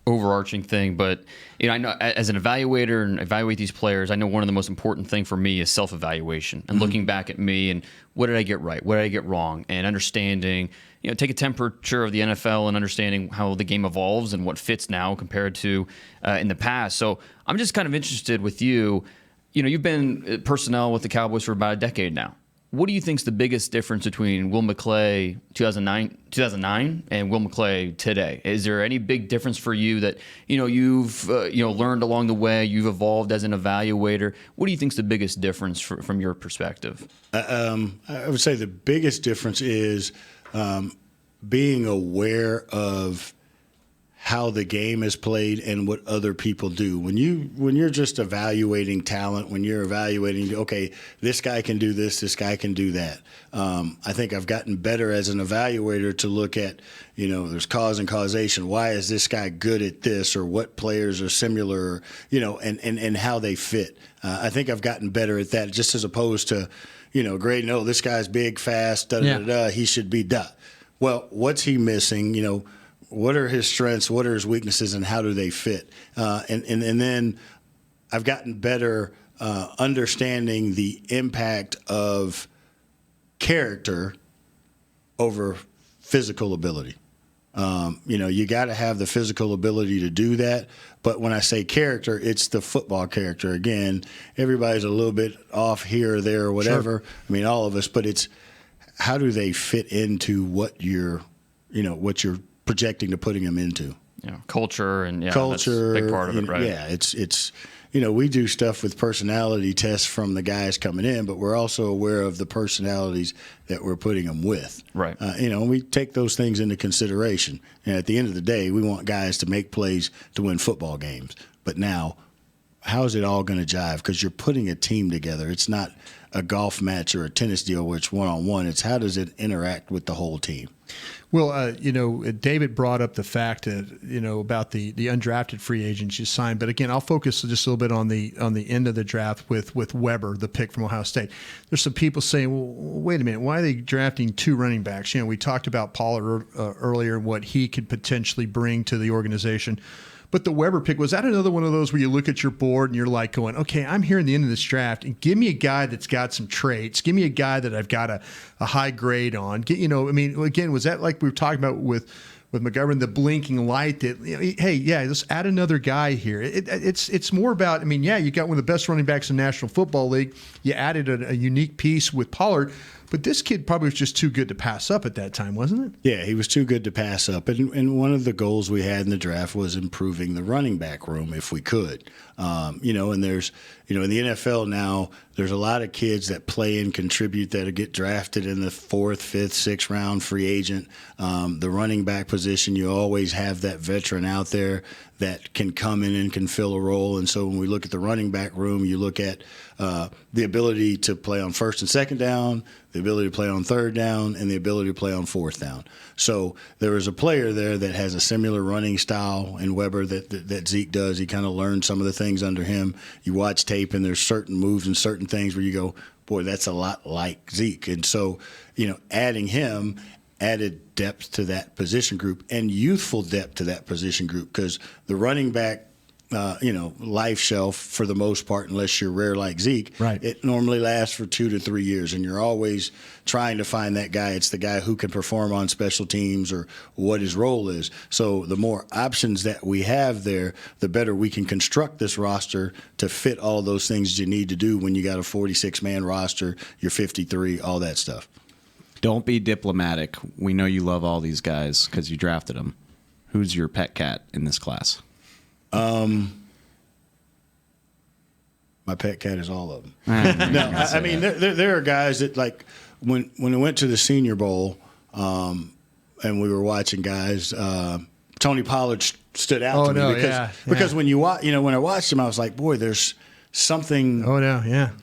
[SPEAKER 2] overarching thing, but I know as an evaluator and evaluate these players, I know one of the most important thing for me is self-evaluation and looking back at me and what did I get right, what did I get wrong, and understanding, take a temperature of the NFL and understanding how the game evolves and what fits now compared to in the past. So I'm just kind of interested with you. You've been personnel with the Cowboys for about a decade now. what do you think is the biggest difference between Will McClay 2009 and Will McClay today? Is there any big difference for you that you've learned along the way? You've evolved as an evaluator. What do you think is the biggest difference from your perspective?
[SPEAKER 5] I would say the biggest difference is being aware of how the game is played and what other people do. When you're just evaluating talent, when you're evaluating, okay, this guy can do this guy can do that. I think I've gotten better as an evaluator to look at, there's cause and causation. Why is this guy good at this, or what players are similar, and how they fit. I think I've gotten better at that, just as opposed to, grading, oh, this guy's big, fast, he should be da. Well, what's he missing? What are his strengths? What are his weaknesses? And how do they fit? And then I've gotten better understanding the impact of character over physical ability. You got to have the physical ability to do that. But when I say character, it's the football character. Again, everybody's a little bit off here or there or whatever. Sure. I mean, all of us. But it's how do they fit into what you're projecting to putting them into.
[SPEAKER 2] Culture and
[SPEAKER 5] culture,
[SPEAKER 2] that's a big part of it, right?
[SPEAKER 5] Yeah, it's we do stuff with personality tests from the guys coming in, but we're also aware of the personalities that we're putting them with.
[SPEAKER 2] Right.
[SPEAKER 5] We take those things into consideration. And at the end of the day, we want guys to make plays to win football games. But now, how is it all going to jive? Because you're putting a team together. It's not a golf match or a tennis deal where it's one-on-one. It's how does it interact with the whole team?
[SPEAKER 4] Well, David brought up the fact that, about the undrafted free agents you signed. But again, I'll focus just a little bit on the end of the draft with Weber, the pick from Ohio State. There's some people saying, well, wait a minute, why are they drafting two running backs? We talked about Pollard earlier and what he could potentially bring to the organization. But the Weber pick, was that another one of those where you look at your board and you're like going, okay, I'm here in the end of this draft, and give me a guy that's got some traits. Give me a guy that I've got a high grade on. Again, was that like we were talking about with Mcgovern, the blinking light that, hey, let's add another guy here. It's more about, you got one of the best running backs in the National Football League. You added a unique piece with Pollard. But this kid probably was just too good to pass up at that time, wasn't it?
[SPEAKER 5] Yeah, he was too good to pass up. And one of the goals we had in the draft was improving the running back room if we could. And there's, in the NFL now, there's a lot of kids that play and contribute that get drafted in the 4th, 5th, 6th round free agent. The running back position, you always have that veteran out there that can come in and can fill a role. And so when we look at the running back room, you look at the ability to play on 1st and 2nd down, the ability to play on 3rd down, and the ability to play on 4th down. So there is a player there that has a similar running style in Weber that Zeke does. He kind of learned some of the things under him. You watch tape, and there's certain moves and certain things where you go, boy, that's a lot like Zeke. And so, adding him added depth to that position group and youthful depth to that position group, because the running back life shelf, for the most part, unless you're rare like Zeke,
[SPEAKER 4] right,
[SPEAKER 5] it normally lasts for 2 to 3 years, and you're always trying to find that guy. It's the guy who can perform on special teams or what his role is. So the more options that we have there, the better we can construct this roster to fit all those things you need to do when you got a 46-man roster, you're 53, all that stuff.
[SPEAKER 6] Don't be diplomatic. We know you love all these guys because you drafted them. Who's your pet cat in this class?
[SPEAKER 5] My pet cat is all of them. There are guys that, like, when we went to the Senior Bowl, and we were watching guys, Tony Pollard stood out to me because when when I watched him, I was like, boy, there's something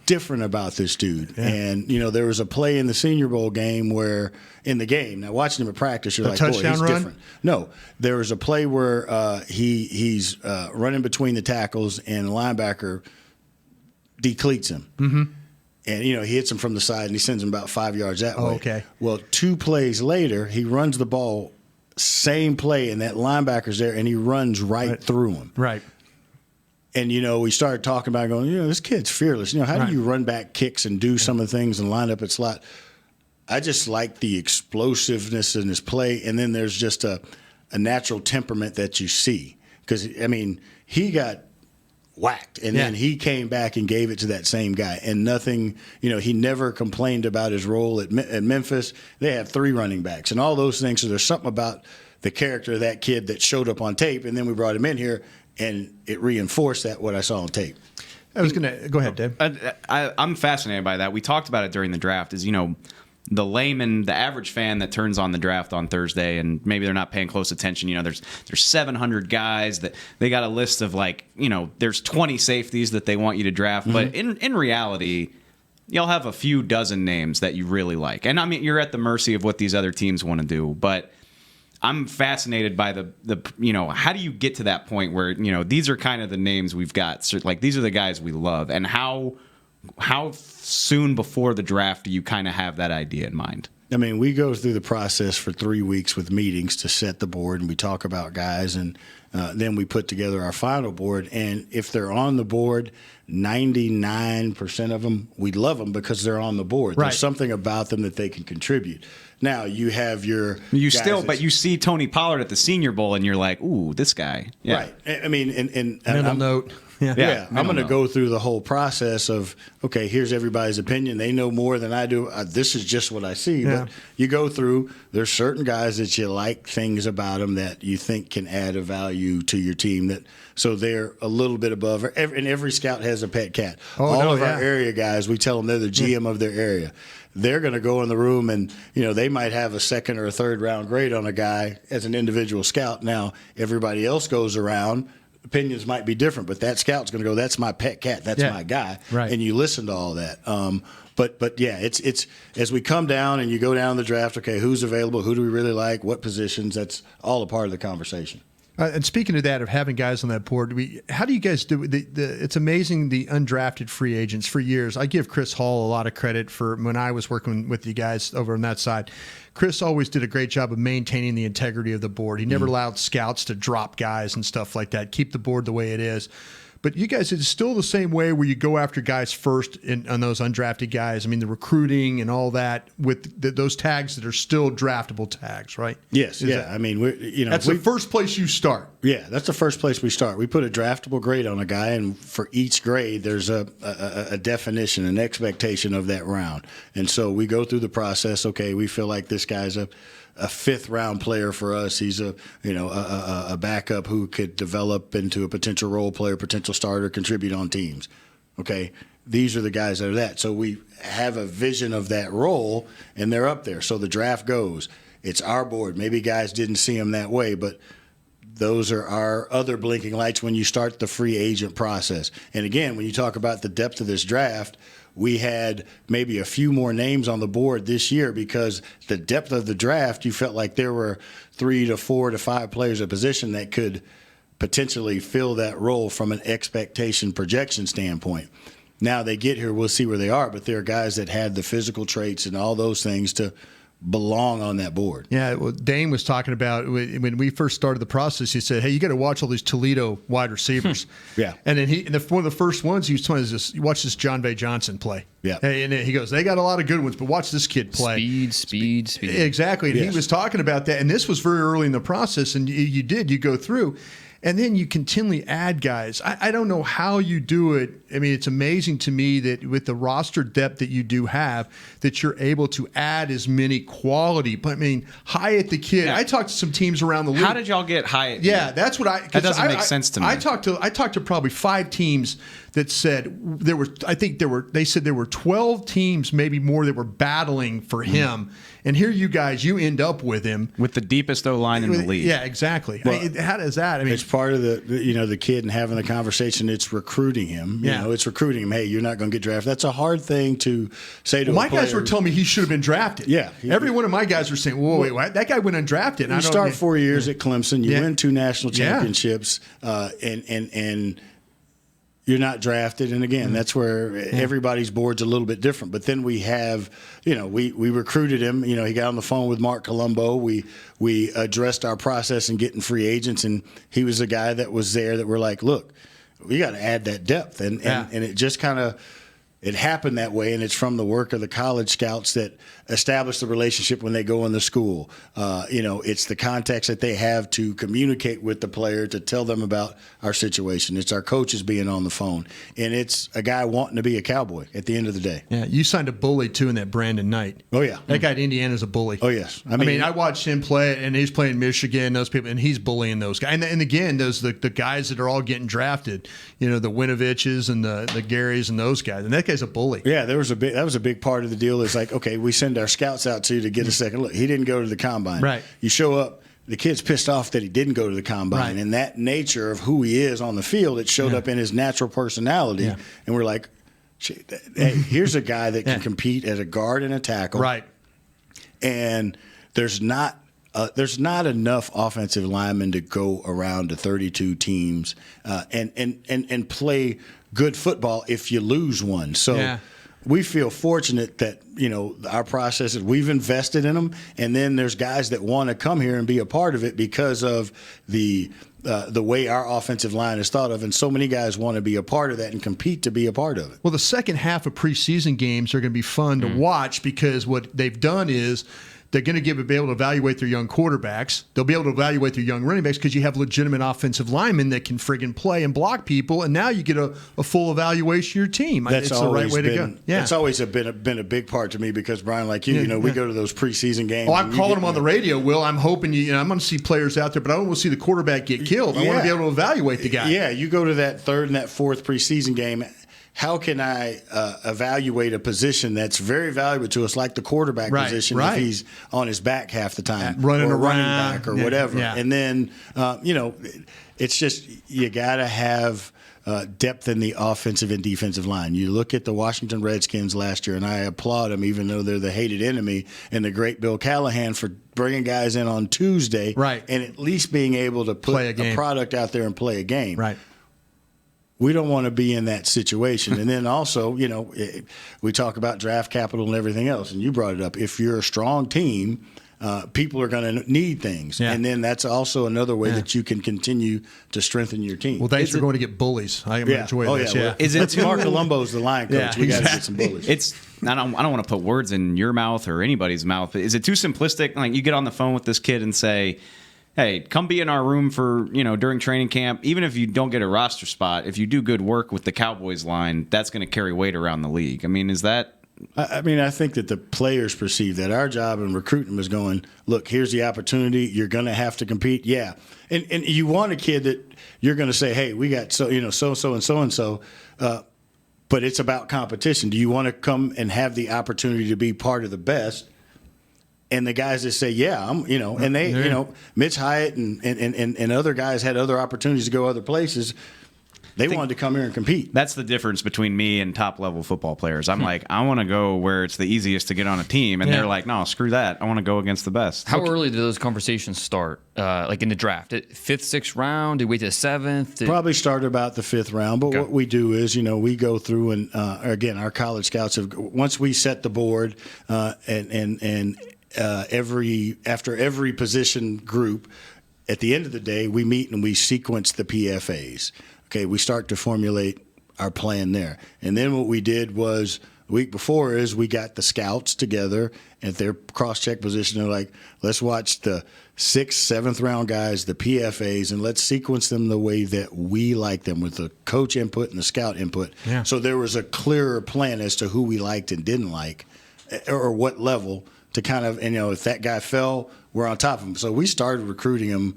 [SPEAKER 5] different about this dude. Yeah. And, there was a play in the Senior Bowl game where, in the game, now watching him at practice, you're like, boy, he's different. No, there was a play where he's running between the tackles and the linebacker decleats him.
[SPEAKER 4] Mm-hmm.
[SPEAKER 5] And, he hits him from the side and he sends him about 5 yards that way.
[SPEAKER 4] Okay.
[SPEAKER 5] Well, 2 plays later, he runs the ball, same play, and that linebacker's there, and he runs right through him.
[SPEAKER 4] Right.
[SPEAKER 5] And, we started talking about going, this kid's fearless. How do you run back kicks and do some of the things and line up at slot? I just like the explosiveness in his play. And then there's just a natural temperament that you see. Because, he got whacked. And then he came back and gave it to that same guy. And nothing, he never complained about his role at Memphis. They have 3 running backs and all those things. So there's something about the character of that kid that showed up on tape. And then we brought him in here, and it reinforced what I saw on tape.
[SPEAKER 4] I was going to go ahead, Dave.
[SPEAKER 6] I'm fascinated by that. We talked about it during the draft. The layman, the average fan that turns on the draft on Thursday, and maybe they're not paying close attention. There's 700 guys that they got a list of there's 20 safeties that they want you to draft. Mm-hmm. But in reality, you'll have a few dozen names that you really like. And I mean, you're at the mercy of what these other teams want to do. But I'm fascinated by the how do you get to that point where, these are kind of the names we've got. So, these are the guys we love. And how soon before the draft do you kind of have that idea in mind?
[SPEAKER 5] I mean, we go through the process for 3 weeks with meetings to set the board, and we talk about guys, and then we put together our final board. And if they're on the board, 99% of them, we love them because they're on the board.
[SPEAKER 4] Right.
[SPEAKER 5] There's something about them that they can contribute. Now, you have your
[SPEAKER 6] but you see Tony Pollard at the Senior Bowl, and you're like, ooh, this guy. Yeah.
[SPEAKER 5] Right. I mean, and
[SPEAKER 4] mental note.
[SPEAKER 5] Yeah, I'm going to go through the whole process of, okay, here's everybody's opinion. They know more than I do. This is just what I see.
[SPEAKER 4] Yeah.
[SPEAKER 5] But you go through, there's certain guys that you like things about them that you think can add a value to your team. So they're a little bit above. And every scout has a pet cat. All of our area guys, we tell them they're the GM of their area. They're going to go in the room and, they might have a 2nd or a 3rd round grade on a guy as an individual scout. Now, everybody else goes around. Opinions might be different, but that scout's going to go, that's my pet cat. That's my guy.
[SPEAKER 4] Right.
[SPEAKER 5] And you listen to all that. But yeah, it's as we come down and you go down the draft, okay, who's available? Who do we really like? What positions? That's all a part of the conversation.
[SPEAKER 4] And speaking of that, of having guys on that board, how do you guys do it? It's amazing, the undrafted free agents. For years, I give Chris Hall a lot of credit for when I was working with you guys over on that side. Chris always did a great job of maintaining the integrity of the board. He never allowed scouts to drop guys and stuff like that. Keep the board the way it is. But you guys, it's still the same way where you go after guys first on those undrafted guys. I mean, the recruiting and all that with those tags that are still draftable tags, right?
[SPEAKER 5] Yes, I mean,
[SPEAKER 4] that's the first place you start.
[SPEAKER 5] Yeah, that's the first place we start. We put a draftable grade on a guy, and for each grade, there's a definition, an expectation of that round. And so we go through the process. Okay, we feel like this guy's a 5th round player for us. He's a backup who could develop into a potential role player, potential starter, contribute on teams. Okay, these are the guys that are that. So we have a vision of that role, and they're up there. So the draft goes. It's our board. Maybe guys didn't see him that way, but those are our other blinking lights when you start the free agent process. And again, when you talk about the depth of this draft, we had maybe a few more names on the board this year because the depth of the draft, you felt like there were 3 to 4 to 5 players at position that could potentially fill that role from an expectation projection standpoint. Now they get here, we'll see where they are, but there are guys that had the physical traits and all those things to belong on that board.
[SPEAKER 4] Yeah, well, Dane was talking about when we first started the process. He said, "Hey, you got to watch all these Toledo wide receivers."
[SPEAKER 5] Yeah,
[SPEAKER 4] and then one of the first ones he was telling us this: watch this John Bay Johnson play.
[SPEAKER 5] Yeah,
[SPEAKER 4] and he goes, "They got a lot of good ones, but watch this kid play."
[SPEAKER 2] Speed.
[SPEAKER 4] Exactly, and he was talking about that, and this was very early in the process, and you go through. And then you continually add guys. I don't know how you do it. I mean, it's amazing to me that with the roster depth that you do have, that you're able to add as many quality. But I mean, Hyatt the kid. Yeah. I talked to some teams around the league.
[SPEAKER 6] How did y'all get Hyatt?
[SPEAKER 4] Yeah, that's what
[SPEAKER 6] that doesn't make sense to me.
[SPEAKER 4] I talked to probably 5 teams that said they said there were 12 teams, maybe more, that were battling for him. And here you guys, you end up with him
[SPEAKER 6] with the deepest O-line in the league.
[SPEAKER 4] Yeah, exactly.
[SPEAKER 5] Well,
[SPEAKER 4] how does that? I mean,
[SPEAKER 5] it's part of the kid and having the conversation. It's recruiting him. It's recruiting him. Hey, you're not going to get drafted. That's a hard thing to say to a player.
[SPEAKER 4] My guys were telling me he should have been drafted.
[SPEAKER 5] Yeah,
[SPEAKER 4] every one of my guys were saying, "Whoa, wait, that guy went undrafted."
[SPEAKER 5] You start 4 years at Clemson. You win 2 national championships, and you're not drafted. And again, that's where everybody's board's a little bit different. But then we have, we recruited him. He got on the phone with Mark Colombo. We addressed our process in getting free agents, and he was a guy that was there that we're like, look, we got to add that depth. And it just kind of, it happened that way, and it's from the work of the college scouts that establish the relationship when they go in the school. It's the context that they have to communicate with the player to tell them about our situation. It's our coaches being on the phone, and it's a guy wanting to be a Cowboy at the end of the day.
[SPEAKER 4] Yeah, you signed a bully too in that Brandon Knight.
[SPEAKER 5] Oh yeah,
[SPEAKER 4] that guy at Indiana's a bully.
[SPEAKER 5] Oh yes,
[SPEAKER 4] I mean I watched him play, and he's playing Michigan. Those people, and he's bullying those guys. And again, those the guys that are all getting drafted. The Winoviches and the Garys and those guys. And that guy's a bully.
[SPEAKER 5] Yeah, that was a big part of the deal. It's like, okay, we send our scouts out to get a second look. He didn't go to the combine.
[SPEAKER 4] Right.
[SPEAKER 5] You show up, the kid's pissed off that he didn't go to the combine.
[SPEAKER 4] Right.
[SPEAKER 5] And that nature of who he is on the field, it showed up in his natural personality. Yeah. And we're like, hey, here's a guy that can compete as a guard and a tackle.
[SPEAKER 4] Right.
[SPEAKER 5] And there's not enough offensive linemen to go around to 32 teams and play good football if you lose one. So we feel fortunate that, our processes, we've invested in them, and then there's guys that want to come here and be a part of it because of the way our offensive line is thought of, and so many guys want to be a part of that and compete to be a part of it.
[SPEAKER 4] Well, the second half of preseason games are going to be fun to watch because what they've done is they're going to be able to evaluate their young quarterbacks. They'll be able to evaluate their young running backs because you have legitimate offensive linemen that can friggin' play and block people, and now you get a full evaluation of your team.
[SPEAKER 5] That's
[SPEAKER 4] it's the right way to go. Yeah.
[SPEAKER 5] That's always been a big part to me because, Brian, like you, we go to those preseason games.
[SPEAKER 4] Oh, I'm calling them on the radio, Will. I'm hoping I'm going to see players out there, but I don't want to see the quarterback get killed. I want to be able to evaluate the guy.
[SPEAKER 5] Yeah, you go to that third and that fourth preseason game. How can I evaluate a position that's very valuable to us, like the quarterback position, if he's on his back half the time,
[SPEAKER 4] running
[SPEAKER 5] or
[SPEAKER 4] around,
[SPEAKER 5] running back, or whatever?
[SPEAKER 4] Yeah.
[SPEAKER 5] And then, it's just you got to have depth in the offensive and defensive line. You look at the Washington Redskins last year, and I applaud them, even though they're the hated enemy, and the great Bill Callahan for bringing guys in on Tuesday, and at least being able to put a product out there and play a game.
[SPEAKER 4] Right.
[SPEAKER 5] We don't want to be in that situation. And then also, we talk about draft capital and everything else, and you brought it up. If you're a strong team, people are going to need things. Yeah. And then that's also another way that you can continue to strengthen your team.
[SPEAKER 4] Well, thanks for going to get bullies. I enjoy this.
[SPEAKER 5] Well, is it Mark Colombo's the line coach? We got to get some bullies.
[SPEAKER 6] I don't want to put words in your mouth or anybody's mouth, but is it too simplistic? Like you get on the phone with this kid and say, hey, come be in our room for, during training camp. Even if you don't get a roster spot, if you do good work with the Cowboys line, that's going to carry weight around the league. I mean, is that?
[SPEAKER 5] I think that the players perceive that our job in recruiting was going, look, here's the opportunity. You're going to have to compete. Yeah. And you want a kid that you're going to say, hey, we got so-and-so and so-and-so. But it's about competition. Do you want to come and have the opportunity to be part of the best? And the guys that say, yeah, and they, Mitch Hyatt and other guys had other opportunities to go other places. They wanted to come here and compete.
[SPEAKER 6] That's the difference between me and top-level football players. I'm like, I want to go where it's the easiest to get on a team. And they're like, no, screw that. I want to go against the best.
[SPEAKER 2] How early do those conversations start? Like in the draft? 5th, 6th round? Do we wait to the 7th?
[SPEAKER 5] Probably start about the 5th round. But what we do is, we go through and, again, our college scouts have, once we set the board after every position group, at the end of the day, we meet and we sequence the PFAs. Okay, we start to formulate our plan there. And then what we did was the week before is we got the scouts together at their cross-check position. They're like, let's watch the 6th, 7th round guys, the PFAs, and let's sequence them the way that we like them with the coach input and the scout input. Yeah. So there was a clearer plan as to who we liked and didn't like or what level to kind of, if that guy fell, we're on top of him. So we started recruiting him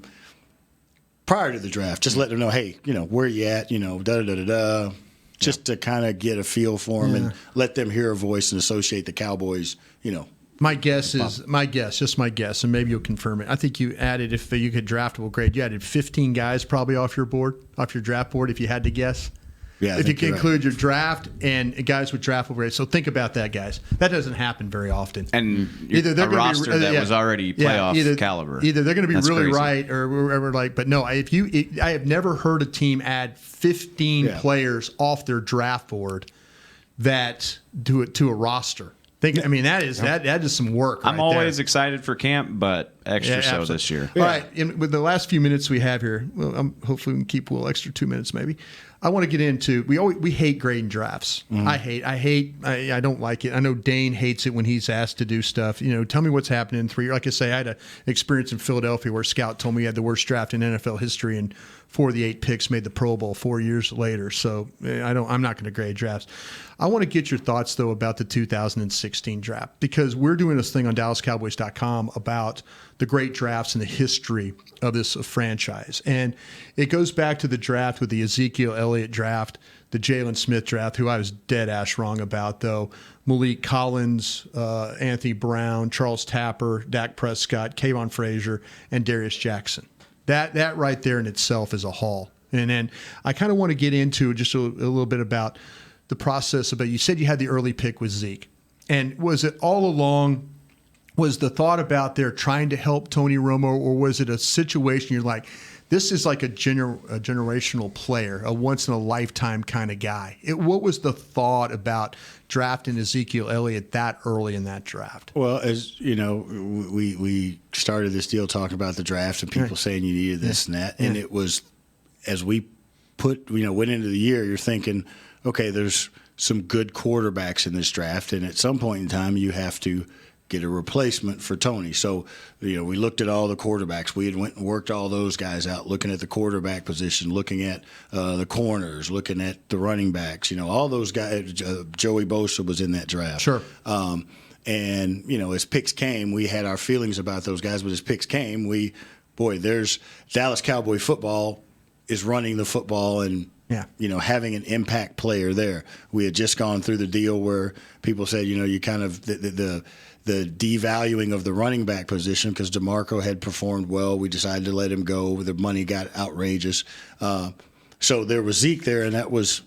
[SPEAKER 5] prior to the draft, just let them know, hey, where you at, just to kind of get a feel for them and let them hear a voice and associate the Cowboys,
[SPEAKER 4] My guess, and maybe you'll confirm it. I think you added, if you could draftable grade, you added 15 guys probably off your draft board, if you had to guess.
[SPEAKER 5] Yeah,
[SPEAKER 4] if you can include your draft and guys with draftable grades. So think about that, guys. That doesn't happen very often.
[SPEAKER 6] And either they're a roster that was already playoff caliber.
[SPEAKER 4] Either they're going to be really right or whatever. But no, I have never heard a team add 15 players off their draft board that to a roster. That is some work.
[SPEAKER 6] I'm always excited for camp, but extra so this year.
[SPEAKER 4] All right, with the last few minutes we have here, hopefully we can keep a little extra 2 minutes maybe. I want to get into we hate grading drafts. I don't like it. I know Dane hates it when he's asked to do stuff. Tell me what's happening in 3 years. Like I say, I had an experience in Philadelphia where a scout told me he had the worst draft in NFL history, and 4 of the 8 picks made the Pro Bowl 4 years later. So I'm not going to grade drafts. I want to get your thoughts though about the 2016 draft, because we're doing this thing on DallasCowboys.com about the great drafts in the history of this franchise. And it goes back to the draft with the Ezekiel Elliott draft, the Jalen Smith draft, who I was dead ass wrong about, though. Malik Collins, Anthony Brown, Charles Tapper, Dak Prescott, Kayvon Frazier, and Darius Jackson. That right there in itself is a haul. And then I kind of want to get into just a little bit about the process. You said you had the early pick with Zeke. And was it all along, was the thought about there trying to help Tony Romo, or was it a situation you're like, this is like a generational player, a once-in-a-lifetime kind of guy? What was the thought about drafting Ezekiel Elliott that early in that draft?
[SPEAKER 5] Well, as you know, we started this deal talking about the draft and people saying you needed this and that. And it was, as we went into the year, you're thinking, okay, there's some good quarterbacks in this draft, and at some point in time you have to get a replacement for Tony. So, we looked at all the quarterbacks. We had went and worked all those guys out, looking at the quarterback position, looking at the corners, looking at the running backs. All those guys. Joey Bosa was in that draft.
[SPEAKER 4] Sure.
[SPEAKER 5] And as picks came, we had our feelings about those guys. But as picks came, there's Dallas Cowboy football is running the football and having an impact player there. We had just gone through the deal where people said, you kind of the devaluing of the running back position because DeMarco had performed well. We decided to let him go. The money got outrageous. So there was Zeke there, and that was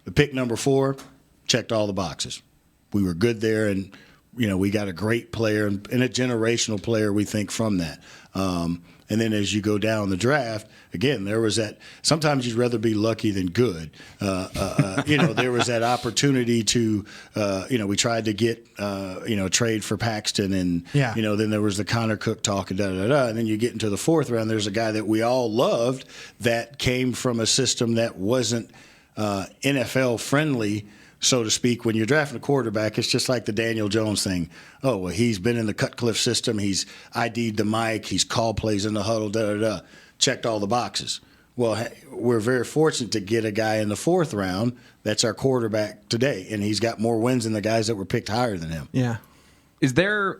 [SPEAKER 5] the pick number 4, checked all the boxes. We were good there, and, we got a great player and a generational player, we think, from that. And then as you go down the draft, again, there was that – sometimes you'd rather be lucky than good. There was that opportunity to we tried to get, trade for Paxton and, then there was the Connor Cook talk and da-da-da. And then you get into the 4th round, there's a guy that we all loved that came from a system that wasn't NFL friendly, so to speak. When you're drafting a quarterback, it's just like the Daniel Jones thing. Oh, well, he's been in the Cutcliffe system. He's ID'd the mic. He's called plays in the huddle, da-da-da. Checked all the boxes. Well, we're very fortunate to get a guy in the 4th round that's our quarterback today, and he's got more wins than the guys that were picked higher than him.
[SPEAKER 4] Yeah.
[SPEAKER 6] Is there –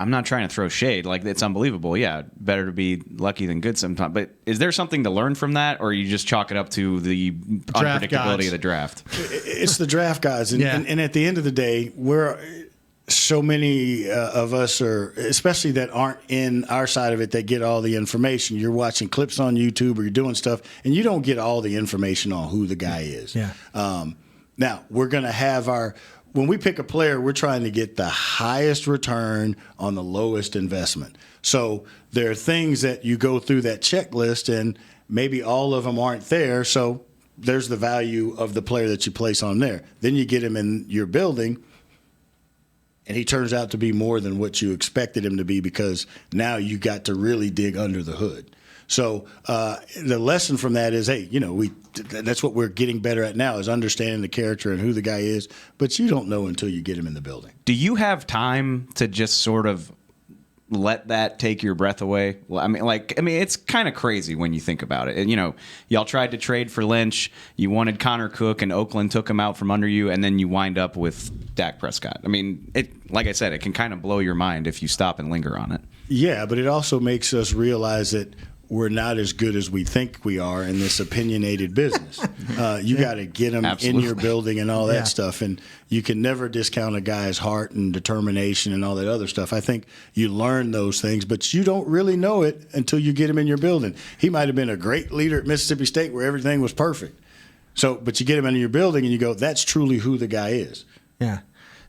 [SPEAKER 6] I'm not trying to throw shade. Like, it's unbelievable. Yeah, better to be lucky than good sometimes. But is there something to learn from that, or you just chalk it up to the unpredictability of the draft?
[SPEAKER 5] It's the draft guys. And at the end of the day, so many of us are, especially that aren't in our side of it, that get all the information. You're watching clips on YouTube or you're doing stuff, and you don't get all the information on who the guy is.
[SPEAKER 4] Yeah.
[SPEAKER 5] Now, we're going to have when we pick a player, we're trying to get the highest return on the lowest investment. So there are things that you go through that checklist, and maybe all of them aren't there. So there's the value of the player that you place on there. Then you get him in your building, and he turns out to be more than what you expected him to be, because now you got to really dig under the hood. So the lesson from that is, hey, that's what we're getting better at now, is understanding the character and who the guy is. But you don't know until you get him in the building.
[SPEAKER 6] Do you have time to just sort of let that take your breath away? It's kind of crazy when you think about it. And, y'all tried to trade for Lynch. You wanted Connor Cook, and Oakland took him out from under you, and then you wind up with Dak Prescott. Like I said, it can kind of blow your mind if you stop and linger on it.
[SPEAKER 5] Yeah, but it also makes us realize that we're not as good as we think we are in this opinionated business. You got to get them in your building and all that stuff. And you can never discount a guy's heart and determination and all that other stuff. I think you learn those things, but you don't really know it until you get him in your building. He might have been a great leader at Mississippi State where everything was perfect. But you get him in your building and you go, that's truly who the guy is.
[SPEAKER 4] Yeah.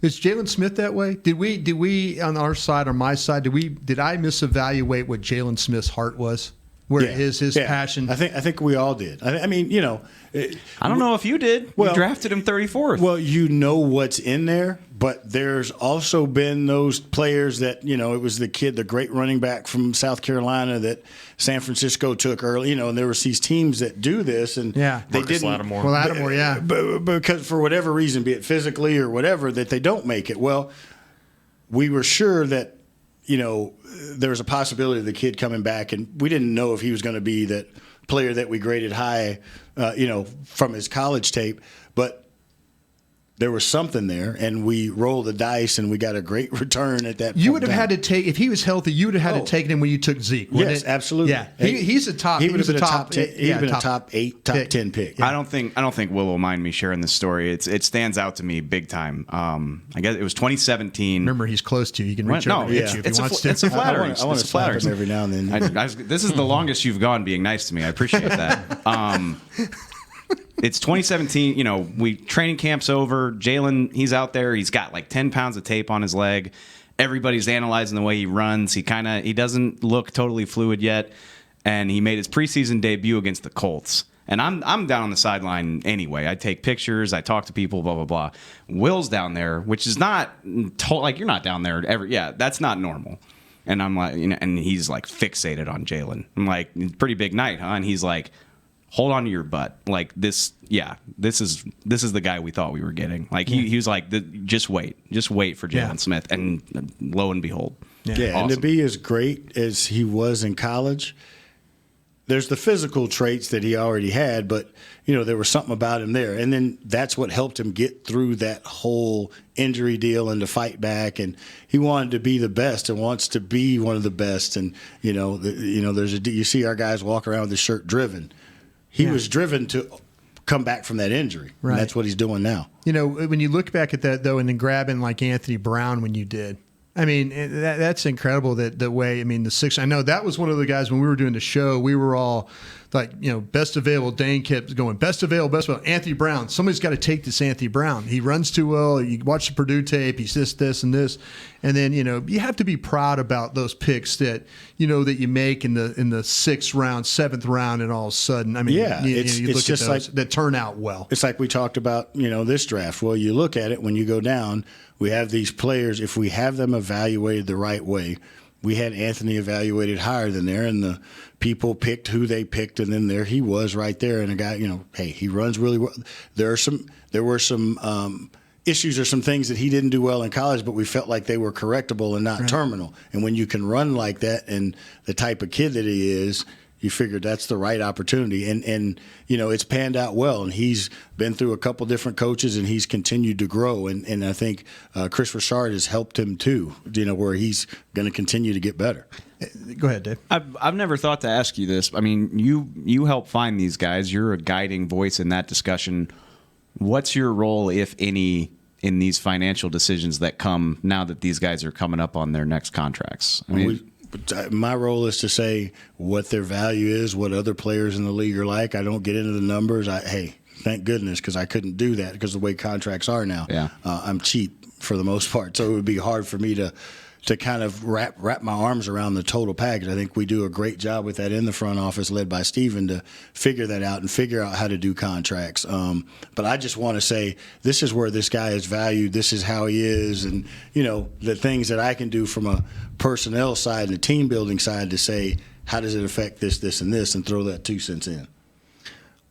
[SPEAKER 4] Is Jalen Smith that way? Did we on our side or my side, did I misevaluate what Jalen Smith's heart was? Where his passion.
[SPEAKER 5] I think we all did. I
[SPEAKER 6] don't know if you did. We drafted him 34th.
[SPEAKER 5] Well, what's in there, But there's also been those players that, it was the great running back from South Carolina that San Francisco took early, and there was these teams that do this, and they
[SPEAKER 2] Marcus
[SPEAKER 5] didn't.
[SPEAKER 2] Lattimore.
[SPEAKER 4] Well, Lattimore, yeah.
[SPEAKER 5] But because for whatever reason, be it physically or whatever, that they don't make it. Well, we were sure that, there was a possibility of the kid coming back, and we didn't know if he was going to be that player that we graded high, from his college tape, but there was something there, and we rolled the dice, and we got a great return at that point.
[SPEAKER 4] You would have had to take, if he was healthy, you would have had to take him when you took Zeke.
[SPEAKER 5] Yes, absolutely.
[SPEAKER 4] Yeah, he's a top.
[SPEAKER 5] He would have been
[SPEAKER 4] a top.
[SPEAKER 5] He'd have been a top 8, top 10 pick.
[SPEAKER 6] Yeah. I don't think Will will mind me sharing this story. It stands out to me big time. I guess it was 2017.
[SPEAKER 4] Remember, he's close to you. He can reach over and hit you if he wants to.
[SPEAKER 6] It's a flattering.
[SPEAKER 5] I want to slap him every now and then.
[SPEAKER 6] This is the longest you've gone being nice to me. I appreciate that. It's 2017. Training camp's over. Jalen, he's out there. He's got like 10 pounds of tape on his leg. Everybody's analyzing the way he runs. He doesn't look totally fluid yet. And he made his preseason debut against the Colts. And I'm down on the sideline anyway. I take pictures. I talk to people. Blah blah blah. Will's down there, which is not like you're not down there ever. Yeah, that's not normal. And I'm like, and he's like fixated on Jalen. I'm like, pretty big night, huh? And he's like, hold on to your butt. Like this is the guy we thought we were getting. Like he was like, just wait for Jalen Smith, and lo and behold,
[SPEAKER 5] awesome. And to be as great as he was in college, there's the physical traits that he already had, but there was something about him there, and then that's what helped him get through that whole injury deal and to fight back. And he wanted to be the best and wants to be one of the best. And you see our guys walk around with the shirt driven. He was driven to come back from that injury. Right. And that's what he's doing now.
[SPEAKER 4] When you look back at that, though, and then grabbing like Anthony Brown when you did, I mean, that's incredible the way, the six. I know that was one of the guys when we were doing the show, we were all like, best available. Dane kept going, best available. Anthony Brown. Somebody's got to take this Anthony Brown. He runs too well. You watch the Purdue tape. He's this, and this. And then, you have to be proud about those picks that you make in the 6th round, 7th round, and all of a sudden, you look
[SPEAKER 5] just
[SPEAKER 4] at those
[SPEAKER 5] like,
[SPEAKER 4] that turn out well.
[SPEAKER 5] It's like we talked about, this draft. Well, you look at it when you go down, we have these players. If we have them evaluated the right way, we had Anthony evaluated higher than there, and the people picked who they picked, and then there he was right there. And a guy, hey, he runs really well. There were some issues or some things that he didn't do well in college, but we felt like they were correctable and not terminal. And when you can run like that and the type of kid that he is, you figured that's the right opportunity. And it's panned out well. And he's been through a couple different coaches, and he's continued to grow. And I think Chris Richard has helped him too, where he's going to continue to get better.
[SPEAKER 4] Go ahead, Dave.
[SPEAKER 6] I've never thought to ask you this. You help find these guys. You're a guiding voice in that discussion. What's your role, if any, in these financial decisions that come now that these guys are coming up on their next contracts?
[SPEAKER 5] My role is to say what their value is, what other players in the league are like. I don't get into the numbers. Thank goodness, because I couldn't do that because of the way contracts are now.
[SPEAKER 6] Yeah.
[SPEAKER 5] I'm cheap for the most part, so it would be hard for me to kind of wrap my arms around the total package. I think we do a great job with that in the front office, led by Steven, to figure that out and figure out how to do contracts. But I just want to say this is where this guy is valued. This is how he is, and the things that I can do from a personnel side and a team building side to say how does it affect this, and this, and throw that 2 cents in.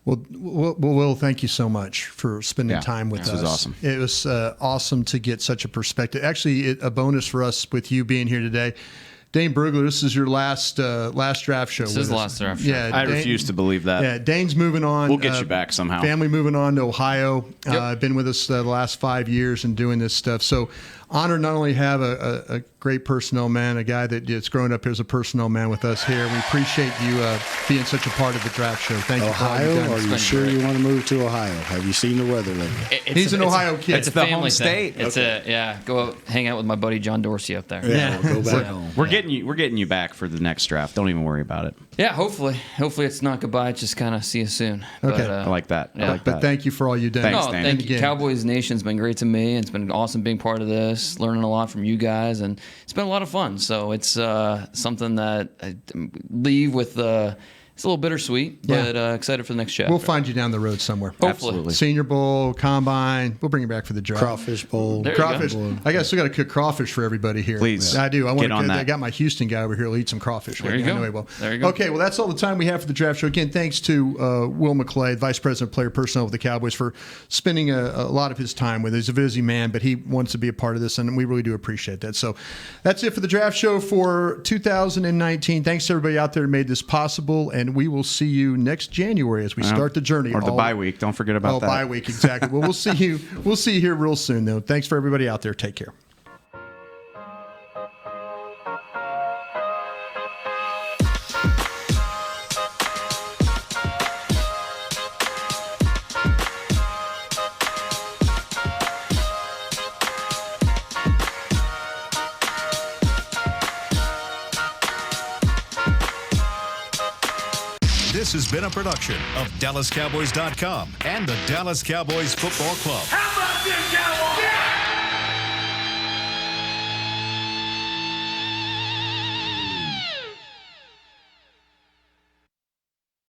[SPEAKER 4] Well, Will, thank you so much for spending time with us.
[SPEAKER 6] This was awesome.
[SPEAKER 4] It was awesome to get such a perspective. Actually, a bonus for us with you being here today. Dane Brugler, this is your last draft show.
[SPEAKER 2] This is the last draft show.
[SPEAKER 4] Yeah,
[SPEAKER 6] I refuse to believe that.
[SPEAKER 4] Yeah, Dane's moving on.
[SPEAKER 6] We'll get you back somehow.
[SPEAKER 4] Family moving on to Ohio. Been with us the last 5 years and doing this stuff. So honored not only have a great personnel man, a guy that's grown up here as a personnel man with us here. We appreciate you being such a part of the draft show. Thank you.
[SPEAKER 5] Ohio? Are you sure you want to move to Ohio? Have you seen the weather lately?
[SPEAKER 4] He's an Ohio kid.
[SPEAKER 2] It's a family state. Go hang out with my buddy John Dorsey up there.
[SPEAKER 5] Yeah, go back home.
[SPEAKER 6] We're getting you back for the next draft. Don't even worry about it.
[SPEAKER 2] Yeah, hopefully it's not goodbye. It's just kind of see you soon.
[SPEAKER 4] Okay,
[SPEAKER 2] but,
[SPEAKER 6] I like that.
[SPEAKER 2] Yeah.
[SPEAKER 4] But thank you for all you've done.
[SPEAKER 6] Thanks,
[SPEAKER 2] no,
[SPEAKER 6] Dan.
[SPEAKER 2] thank you. Cowboys Nation's been great to me. It's been awesome being part of this, learning a lot from you guys, and it's been a lot of fun. So it's something that I leave with It's a little bittersweet, but excited for the next chapter.
[SPEAKER 4] We'll find you down the road somewhere.
[SPEAKER 2] Absolutely.
[SPEAKER 4] Senior Bowl, Combine. We'll bring you back for the draft.
[SPEAKER 5] Crawfish Bowl.
[SPEAKER 4] Crawfish. I guess we got to cook crawfish for everybody here.
[SPEAKER 6] Please.
[SPEAKER 4] I do. I want
[SPEAKER 6] Get on that.
[SPEAKER 4] I got my Houston guy over here. He'll eat some crawfish.
[SPEAKER 2] There you go.
[SPEAKER 4] I know he will.
[SPEAKER 2] There you go.
[SPEAKER 4] Okay, well, that's all the time we have for the draft show. Again, thanks to Will McClay, Vice President of Player Personnel with the Cowboys, for spending a lot of his time with us. He's a busy man, but he wants to be a part of this, and we really do appreciate that. So that's it for the draft show for 2019. Thanks to everybody out there who made this possible, and we will see you next January as we start the journey.
[SPEAKER 6] Or the bye week. Don't forget about that.
[SPEAKER 4] Bye week, exactly. Well, we'll see you. We'll see you here real soon, though. Thanks for everybody out there. Take care.
[SPEAKER 1] This has been a production of DallasCowboys.com and the Dallas Cowboys Football Club.
[SPEAKER 3] How about this, Cowboys?